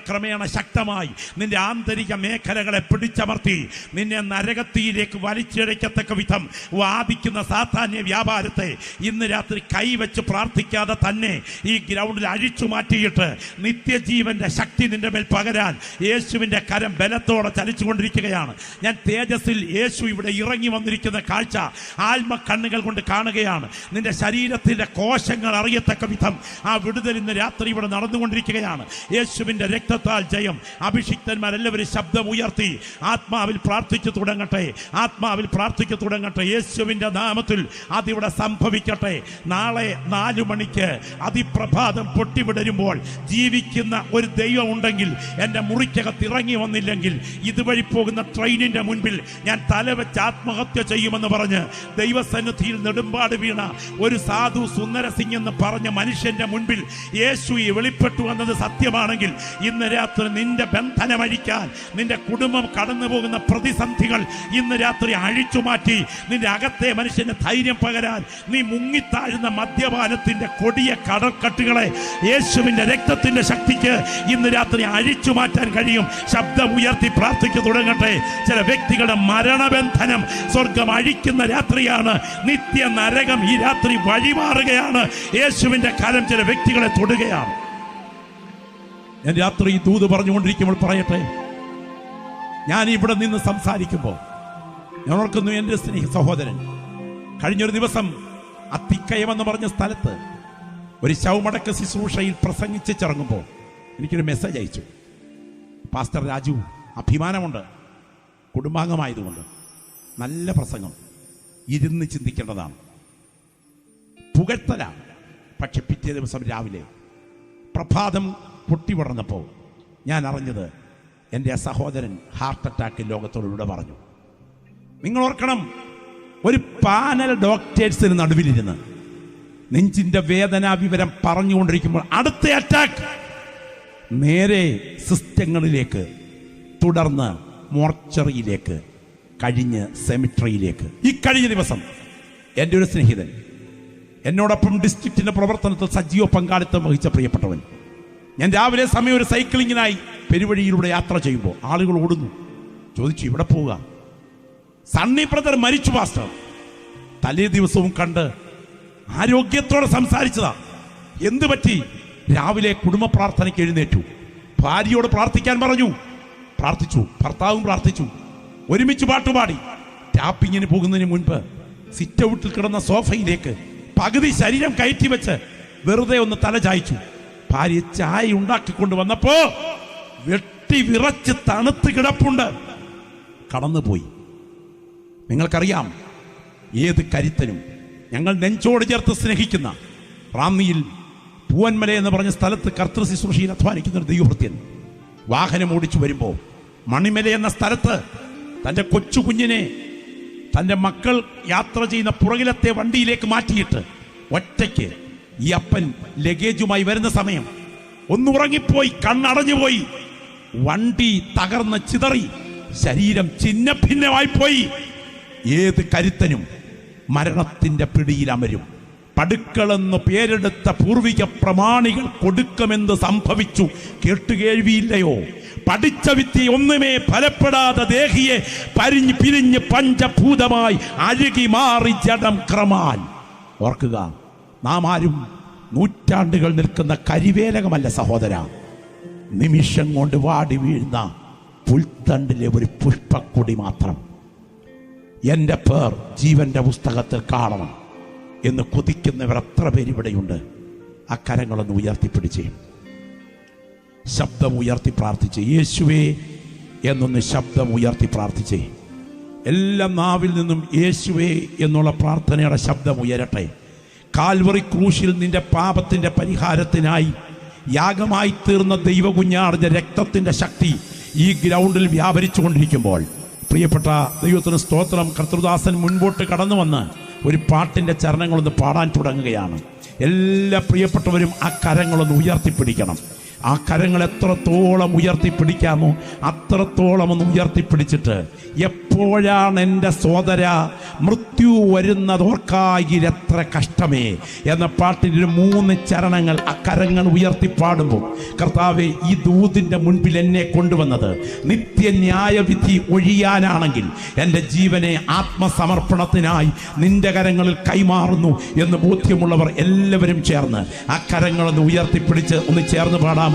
S1: ക്രമേണ ശക്തമായി നിന്റെ ആന്തരിക മേഖലകളെ പിടിച്ചമർത്തി നിന്നെ നരകത്തിയിലേക്ക് വലിച്ചിഴക്കത്തക്ക വിധം വാദിക്കുന്ന സാധാന്യ വ്യാപാരത്തെ ഇന്ന് രാത്രി കൈവച്ച് പ്രാർത്ഥിക്കാതെ തന്നെ ഈ ഗ്രൗണ്ടിൽ അഴിച്ചു മാറ്റിയിട്ട് നിത്യജീവന്റെ ശക്തി നിന്റെ മേൽ പകരാൻ യേശുവിന്റെ കരം ബലത്തോടെ ചലിച്ചുകൊണ്ടിരിക്കുകയാണ്. ഞാൻ തേജസ്സിൽ യേശു ഇവിടെ ഇറങ്ങി വന്നിരിക്കുന്ന കാഴ്ച ആത്മക്കണ്ണുകൾ കൊണ്ട് കാണുകയാണ്. നിന്റെ ശരീരത്തിന്റെ കോശങ്ങൾ അറിയത്തക്ക വിധം ആ വിടുതൽ ഇന്ന് രാത്രി ഇവിടെ നടന്നുകൊണ്ടിരിക്കുകയാണ്. യേശുവിന്റെ രക്തത്താൽ ജയം. അഭിഷിക്തന്മാരെല്ലാവരും ശബ്ദമുയർത്തി ആത്മാവിൽ പ്രാർത്ഥിച്ചു തുടങ്ങട്ടെ, ആത്മാവിൽ പ്രാർത്ഥിച്ചു തുടങ്ങട്ടെ. യേശുവിന്റെ നാമത്തിൽ അതിവിടെ സംഭവിക്കട്ടെ. നാളെ 4 മണിക്ക് അതിപ്രഭാതം പൊട്ടിവിടരുമ്പോൾ ജീവിക്കുന്ന ഒരു ദൈവം ഉണ്ടെങ്കിൽ, എൻ്റെ മുറിക്കകത്ത് ഇറങ്ങി വന്നില്ലെങ്കിൽ ഇതുവഴി പോകുന്ന ട്രെയിനിന്റെ മുൻപിൽ ഞാൻ തലവെച്ച് ആത്മഹത്യ ചെയ്യുമെന്ന് പറഞ്ഞ് ദൈവസന്നിധിയിൽ നെടുമ്പാട് വീണ ഒരു സാധു സുന്ദരസിംഗ് എന്ന് പറഞ്ഞ മനുഷ്യന്റെ മുൻപിൽ യേശു വെളിപ്പെട്ടു വന്നത് സത്യമാണെങ്കിൽ ഇന്ന് രാത്രി നിന്റെ ബന്ധനമഴിക്കാൻ, നിന്റെ കുടുംബം കടന്നു പോകുന്ന പ്രതിസന്ധികൾ ഇന്ന് രാത്രി അഴിച്ചു മാറ്റി നിന്റെ അകത്തെ മനുഷ്യന് ധൈര്യം പകരാൻ, നീ മുങ്ങിത്താഴുന്ന മദ്യപാനത്തിന്റെ കൊടിയ കടൽക്കട്ടുകളെ യേശുവിന്റെ രക്തത്തിന്റെ ശക്തിക്ക് ഇന്ന് രാത്രി അഴിച്ചു മാറ്റാൻ കഴിയും. ശബ്ദം ഉയർത്തി പ്രാർത്ഥിച്ചു തുടങ്ങട്ടെ. ചില വ്യക്തികളുടെ മരണബന്ധനം സ്വർഗം അഴിക്കുന്ന രാത്രിയാണ്. നിത്യ നരകം ഈ രാത്രി വഴിമാറുകയാണ്. യേശുവിന്റെ കരം ചില വ്യക്തികളെ തൊടുകയാണ്. ഞാൻ രാത്രി ഈ ദൂത് പറഞ്ഞുകൊണ്ടിരിക്കുമ്പോൾ പറയട്ടെ, ഞാൻ ഇവിടെ നിന്ന് സംസാരിക്കുമ്പോൾ ഞാൻ ഓർക്കുന്നു എൻ്റെ സ്നേഹ സഹോദരൻ കഴിഞ്ഞൊരു ദിവസം അത്തിക്കയമെന്ന് പറഞ്ഞ സ്ഥലത്ത് ഒരു ശവമടക്ക ശുശ്രൂഷയിൽ പ്രസംഗിച്ച് ചിറങ്ങുമ്പോൾ എനിക്കൊരു മെസ്സേജ് അയച്ചു. പാസ്റ്റർ രാജു, അഭിമാനമുണ്ട്, കുടുംബാംഗമായതുകൊണ്ട് നല്ല പ്രസംഗം, ഇരുന്ന് ചിന്തിക്കേണ്ടതാണ്, പുകഴ്ത്തലാണ്. പക്ഷെ പിറ്റേ ദിവസം രാവിലെ പ്രഭാതം പൊട്ടിവിടർന്നപ്പോൾ ഞാൻ അറിഞ്ഞത് എൻ്റെ സഹോദരൻ ഹാർട്ട് അറ്റാക്ക് ലോകത്തോടുകൂടെ പറഞ്ഞു. നിങ്ങൾ ഓർക്കണം, ഒരു പാനൽ ഡോക്ടേഴ്സിന് നടുവിലിരുന്ന് നെഞ്ചിന്റെ വേദനാ വിവരം പറഞ്ഞുകൊണ്ടിരിക്കുമ്പോൾ അടുത്ത അറ്റാക്ക് നേരെ സിസ്റ്റങ്ങളിലേക്ക്, തുടർന്ന് മോർച്ചറിയിലേക്ക്, കഴിഞ്ഞ് സെമിട്രിയിലേക്ക്. ഈ കഴിഞ്ഞ ദിവസം എൻ്റെ ഒരു സ്നേഹിതൻ, എന്നോടൊപ്പം ഡിസ്ട്രിക്റ്റിന്റെ പ്രവർത്തനത്തിൽ സജീവ പങ്കാളിത്തം വഹിച്ച പ്രിയപ്പെട്ടവൻ, ഞാൻ രാവിലെ സമയം ഒരു സൈക്ലിങ്ങിനായി പെരുവഴിയിലൂടെ യാത്ര ചെയ്യുമ്പോൾ ആളുകൾ ഓടുന്നു. ചോദിച്ചു, ഇവിടെ പോവുക? സണ്ണി ബ്രദർ മരിച്ചു പാസ്റ്റർ. തലേ ദിവസവും കണ്ട് ആരോഗ്യത്തോടെ സംസാരിച്ചതാ. എന്ത് പറ്റി? രാവിലെ കുടുംബ പ്രാർത്ഥനയ്ക്ക് എഴുന്നേറ്റു, ഭാര്യയോട് പ്രാർത്ഥിക്കാൻ പറഞ്ഞു, പ്രാർത്ഥിച്ചു, ഭർത്താവും പ്രാർത്ഥിച്ചു, ഒരുമിച്ച് പാട്ടുപാടി. ടാപ്പിങ്ങിന് പോകുന്നതിന് മുൻപ് സിറ്റ് ഔട്ടിൽ കിടന്ന സോഫയിലേക്ക് പകുതി ശരീരം കയറ്റി വെച്ച് വെറുതെ ഒന്ന് തല ചായ്ച്ചു. ഭാര്യ ചായ ഉണ്ടാക്കിക്കൊണ്ട് വന്നപ്പോ വെട്ടി വിറച്ച് തണുത്ത് കിടപ്പുണ്ട്. കടന്നുപോയി. നിങ്ങൾക്കറിയാം, ഏത് കരുത്തനും ഞങ്ങൾ നെഞ്ചോട് ചേർത്ത് സ്നേഹിക്കുന്ന റാന്നിയിൽ പൂവന്മല എന്ന് പറഞ്ഞ സ്ഥലത്ത് കർത്തൃ ശുശ്രൂഷയിൽ അധ്വാനിക്കുന്ന ഒരു ദൈവഭൃത്യൻ വാഹനം ഓടിച്ചു വരുമ്പോൾ മണിമല എന്ന സ്ഥലത്ത് തൻ്റെ കൊച്ചു കുഞ്ഞിനെ തൻ്റെ മക്കൾ യാത്ര ചെയ്യുന്ന പുറകിലത്തെ വണ്ടിയിലേക്ക് മാറ്റിയിട്ട് ഒറ്റയ്ക്ക് ഈ അപ്പൻ ലഗേജുമായി വരുന്ന സമയം ഒന്നുറങ്ങിപ്പോയി, കണ്ണടഞ്ഞുപോയി, വണ്ടി തകർന്ന് ചിതറി, ശരീരം ഛിന്ന ഭിന്നമായി പോയി. ഏത് കരുത്തനും മരണത്തിന്റെ പിടിയിൽ അമരും. പടുക്കളെന്ന് പേരെടുത്ത പൂർവിക പ്രമാണികൾ കൊടുക്കുമെന്ന് സംഭവിച്ചു കേട്ടുകേഴ്വിയില്ലയോ? പഠിച്ച വിദ്യ ഒന്നുമേ ഫലപ്പെടാതെ ദേഹിയെ പിരിഞ്ഞ് പഞ്ചഭൂതമായി അഴുകി മാറി ജഡം ക്രമാൻ. ഓർക്കുക, നാം ആരും നൂറ്റാണ്ടുകൾ നിൽക്കുന്ന കരിവേലകമല്ല സഹോദര, നിമിഷം കൊണ്ട് വാടി വീഴുന്ന പുൽത്തണ്ടിലെ ഒരു പുഷ്പക്കൊടി മാത്രം. എൻ്റെ പേർ ജീവന്റെ പുസ്തകത്തിൽ കാണണം എന്ന് കൊതിക്കുന്നവർ എത്ര പേരിവിടെയുണ്ട്? ആ കരങ്ങളൊന്ന് ഉയർത്തിപ്പിടിച്ചേ, ശബ്ദം ഉയർത്തി പ്രാർത്ഥിച്ചേ. യേശുവേ എന്നൊന്ന് ശബ്ദം ഉയർത്തി പ്രാർത്ഥിച്ചേ. എല്ലാ നാവിൽ നിന്നും യേശുവേ എന്നുള്ള പ്രാർത്ഥനയുടെ ശബ്ദം ഉയരട്ടെ. കാൽവറി ക്രൂശിൽ നിന്റെ പാപത്തിന്റെ പരിഹാരത്തിനായി യാഗമായി തീർന്ന ദൈവകുഞ്ഞാടിന്റെ രക്തത്തിന്റെ ശക്തി ഈ ഗ്രൗണ്ടിൽ വ്യാപരിച്ചു കൊണ്ടിരിക്കുമ്പോൾ പ്രിയപ്പെട്ട ദൈവത്തിന് സ്തോത്രം. കർത്തൃദാസൻ മുൻപോട്ട് കടന്നു വന്ന് ഒരു പാട്ടിൻ്റെ ചരണങ്ങളൊന്ന് പാടാൻ തുടങ്ങുകയാണ്. എല്ലാ പ്രിയപ്പെട്ടവരും ആ കരങ്ങളൊന്ന് ഉയർത്തിപ്പിടിക്കണം. ആ കരങ്ങൾ എത്രത്തോളം ഉയർത്തിപ്പിടിക്കാമോ അത്രത്തോളം ഒന്ന് ഉയർത്തിപ്പിടിച്ചിട്ട്, എപ്പോഴാണ് എൻ്റെ സോദര മൃത്യു വരുന്നതോർക്കായിരെത്ര കഷ്ടമേ എന്ന പാട്ടിൻ്റെ 3 ചരണങ്ങൾ ആ കരങ്ങൾ ഉയർത്തിപ്പാടുമ്പോൾ, കർത്താവെ, ഈ ദൂതിൻ്റെ മുൻപിൽ എന്നെ കൊണ്ടുവന്നത് നിത്യന്യായവിധി ഒഴിയാനാണെങ്കിൽ എൻ്റെ ജീവനെ ആത്മസമർപ്പണത്തിനായി നിന്റെ കരങ്ങളിൽ കൈമാറുന്നു എന്ന് ബോധ്യമുള്ളവർ എല്ലാവരും ചേർന്ന് ആ കരങ്ങളൊന്ന് ഉയർത്തിപ്പിടിച്ച് ഒന്ന് ചേർന്ന് പാടാമോ?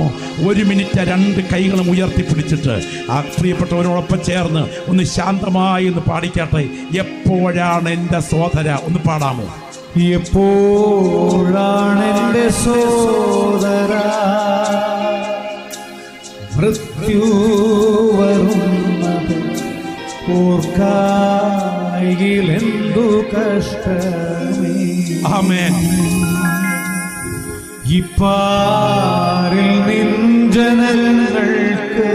S1: 1 മിനിറ്റ് 2 കൈകളും ഉയർത്തിപ്പിടിച്ചിട്ട് ആ പ്രിയപ്പെട്ടവരോടൊപ്പം ചേർന്ന് ഒന്ന് ശാന്തമായി ഒന്ന് പാടിക്കാട്ടെ. എപ്പോഴാണ് എൻ്റെ സോദര, ഒന്ന് പാടാമോ?
S3: എപ്പോഴാണ് എൻ്റെ സോദര മൃത്യു വരുന്നത് ഓർക്കായിലെന്തു കഷ്ടമേ.
S1: ആമേൻ.
S3: ഇപ്പാരിൽ നിൻ ജനങ്ങൾക്ക്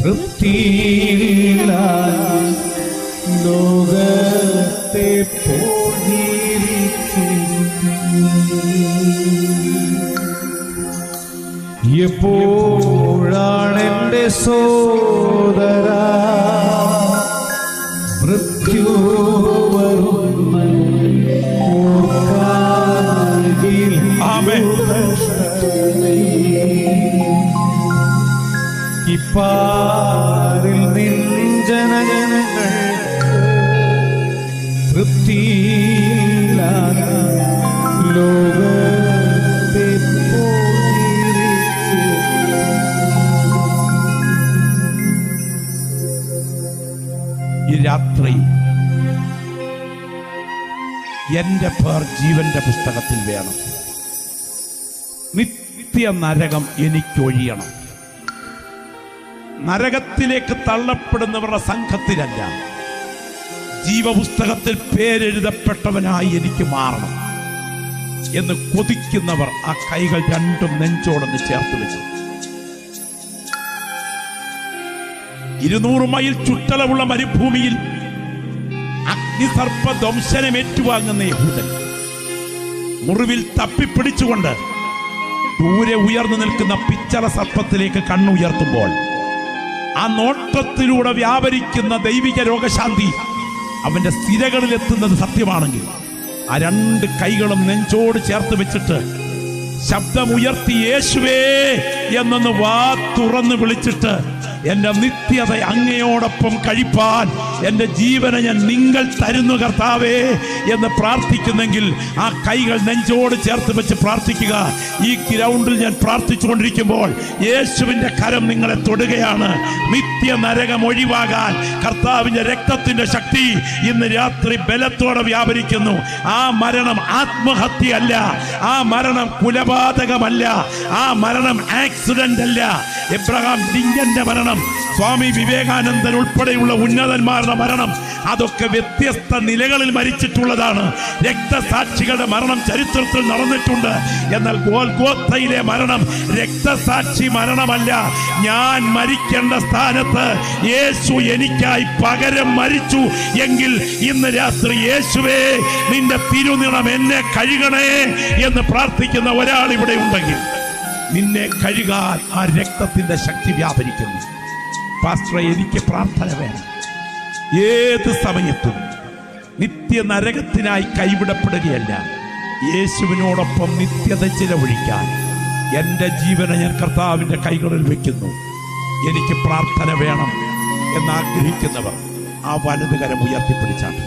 S3: തൃപ്തിയില്ല, ലോകത്തെ എപ്പോഴാണ് എൻ്റെ സോദര മൃത്യു ഇപ്പാരിൽ നിൻ ജനങ്ങൾക്ക് തൃപ്തിയില്ല, ലോകത്തെ
S1: ഈ രാത്രി എൻ്റെ പേർ ജീവന്റെ പുസ്തകത്തിൽ വേണം. നിത്യ നരകം എനിക്കൊഴിയണം. നരകത്തിലേക്ക് തള്ളപ്പെടുന്നവരുടെ സംഘത്തിലല്ല, ജീവപുസ്തകത്തിൽ പേരെഴുതപ്പെട്ടവനായി എനിക്ക് മാറണം എന്ന് കൊതിക്കുന്നവർ ആ കൈകൾ രണ്ടും നെഞ്ചോടൊന്ന് ചേർത്ത് വെച്ചു. 200 മൈൽ ചുറ്റളവുള്ള മരുഭൂമിയിൽ അഗ്നിസർപ്പ ധ്വംസനം ഏറ്റുവാങ്ങുന്ന യഹൂദൻ മുറിവിൽ തപ്പിപ്പിടിച്ചുകൊണ്ട് ദൂരെ ഉയർന്നു നിൽക്കുന്ന പിച്ചള സർപ്പത്തിലേക്ക് കണ്ണുയർത്തുമ്പോൾ ആ നോട്ടത്തിലൂടെ വ്യാപരിക്കുന്ന ദൈവിക രോഗശാന്തി അവന്റെ സ്ഥിരകളിൽ എത്തുന്നത് സത്യമാണെങ്കിൽ ആ 2 കൈകളും നെഞ്ചോട് ചേർത്ത് വെച്ചിട്ട് ശബ്ദമുയർത്തി യേശുവേ എന്നൊന്ന് വാ തുറന്ന് വിളിച്ചിട്ട്, എൻ്റെ നിത്യത അങ്ങയോടൊപ്പം കഴിപ്പാൻ എൻ്റെ ജീവനെ ഞാൻ നിങ്ങൾ തരുന്നു കർത്താവേ എന്ന് പ്രാർത്ഥിക്കുന്നെങ്കിൽ ആ കൈകൾ നെഞ്ചോട് ചേർത്ത് വെച്ച് പ്രാർത്ഥിക്കുക. ഈ ഗ്രൗണ്ടിൽ ഞാൻ പ്രാർത്ഥിച്ചുകൊണ്ടിരിക്കുമ്പോൾ യേശുവിൻ്റെ കരം നിങ്ങളെ തൊടുകയാണ്. നിത്യ നരകം ഒഴിവാകാൻ കർത്താവിൻ്റെ രക്തത്തിൻ്റെ ശക്തി ഇന്ന് രാത്രി ബലത്തോടെ വ്യാപരിക്കുന്നു. ആ മരണം ആത്മഹത്യയല്ല, ആ മരണം കുലപാതകമല്ല, ആ മരണം ആക്സിഡന്റ് അല്ല. എബ്രഹാം ലിങ്കന്റെ മരണം, സ്വാമി വിവേകാനന്ദൻ ഉൾപ്പെടെയുള്ള ഉന്നതന്മാരുടെ മരണം, അതൊക്കെ വ്യത്യസ്ത നിലകളിൽ മരിച്ചിട്ടുള്ളതാണ്. രക്തസാക്ഷികളുടെ മരണം ചരിത്രത്തിൽ നടന്നിട്ടുണ്ട്. എന്നാൽ ഗോൽഗോത്തയിലെ മരണം രക്തസാക്ഷി മരണമല്ല. ഞാൻ മരിക്കേണ്ട സ്ഥാനത്ത് യേശു എനിക്കായി പകരം മരിച്ചു എങ്കിൽ ഇന്ന് രാത്രി യേശുവേ നിന്റെ തിരുനിണം എന്നെ കഴുകണേ എന്ന് പ്രാർത്ഥിക്കുന്ന ഒരാൾ ഇവിടെ ഉണ്ടെങ്കിൽ നിന്നെ കഴുകാൻ ആ രക്തത്തിന്റെ ശക്തി വ്യാപരിക്കുന്നു. പാസ്റ്ററെ, എനിക്ക് പ്രാർത്ഥന വേണം. ഏത് സമയത്തും നിത്യ നരകത്തിനായി കൈവിടപ്പെടുകയല്ല, യേശുവിനോടൊപ്പം നിത്യത ചിലവഴിക്കാൻ എൻ്റെ ജീവനെ ഞാൻ കർത്താവിൻ്റെ കൈകളിൽ വയ്ക്കുന്നു. എനിക്ക് പ്രാർത്ഥന വേണം എന്നാഗ്രഹിക്കുന്നവർ ആ വലതുകരം ഉയർത്തിപ്പിടിച്ചാണ്.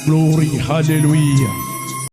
S1: Glory, hallelujah.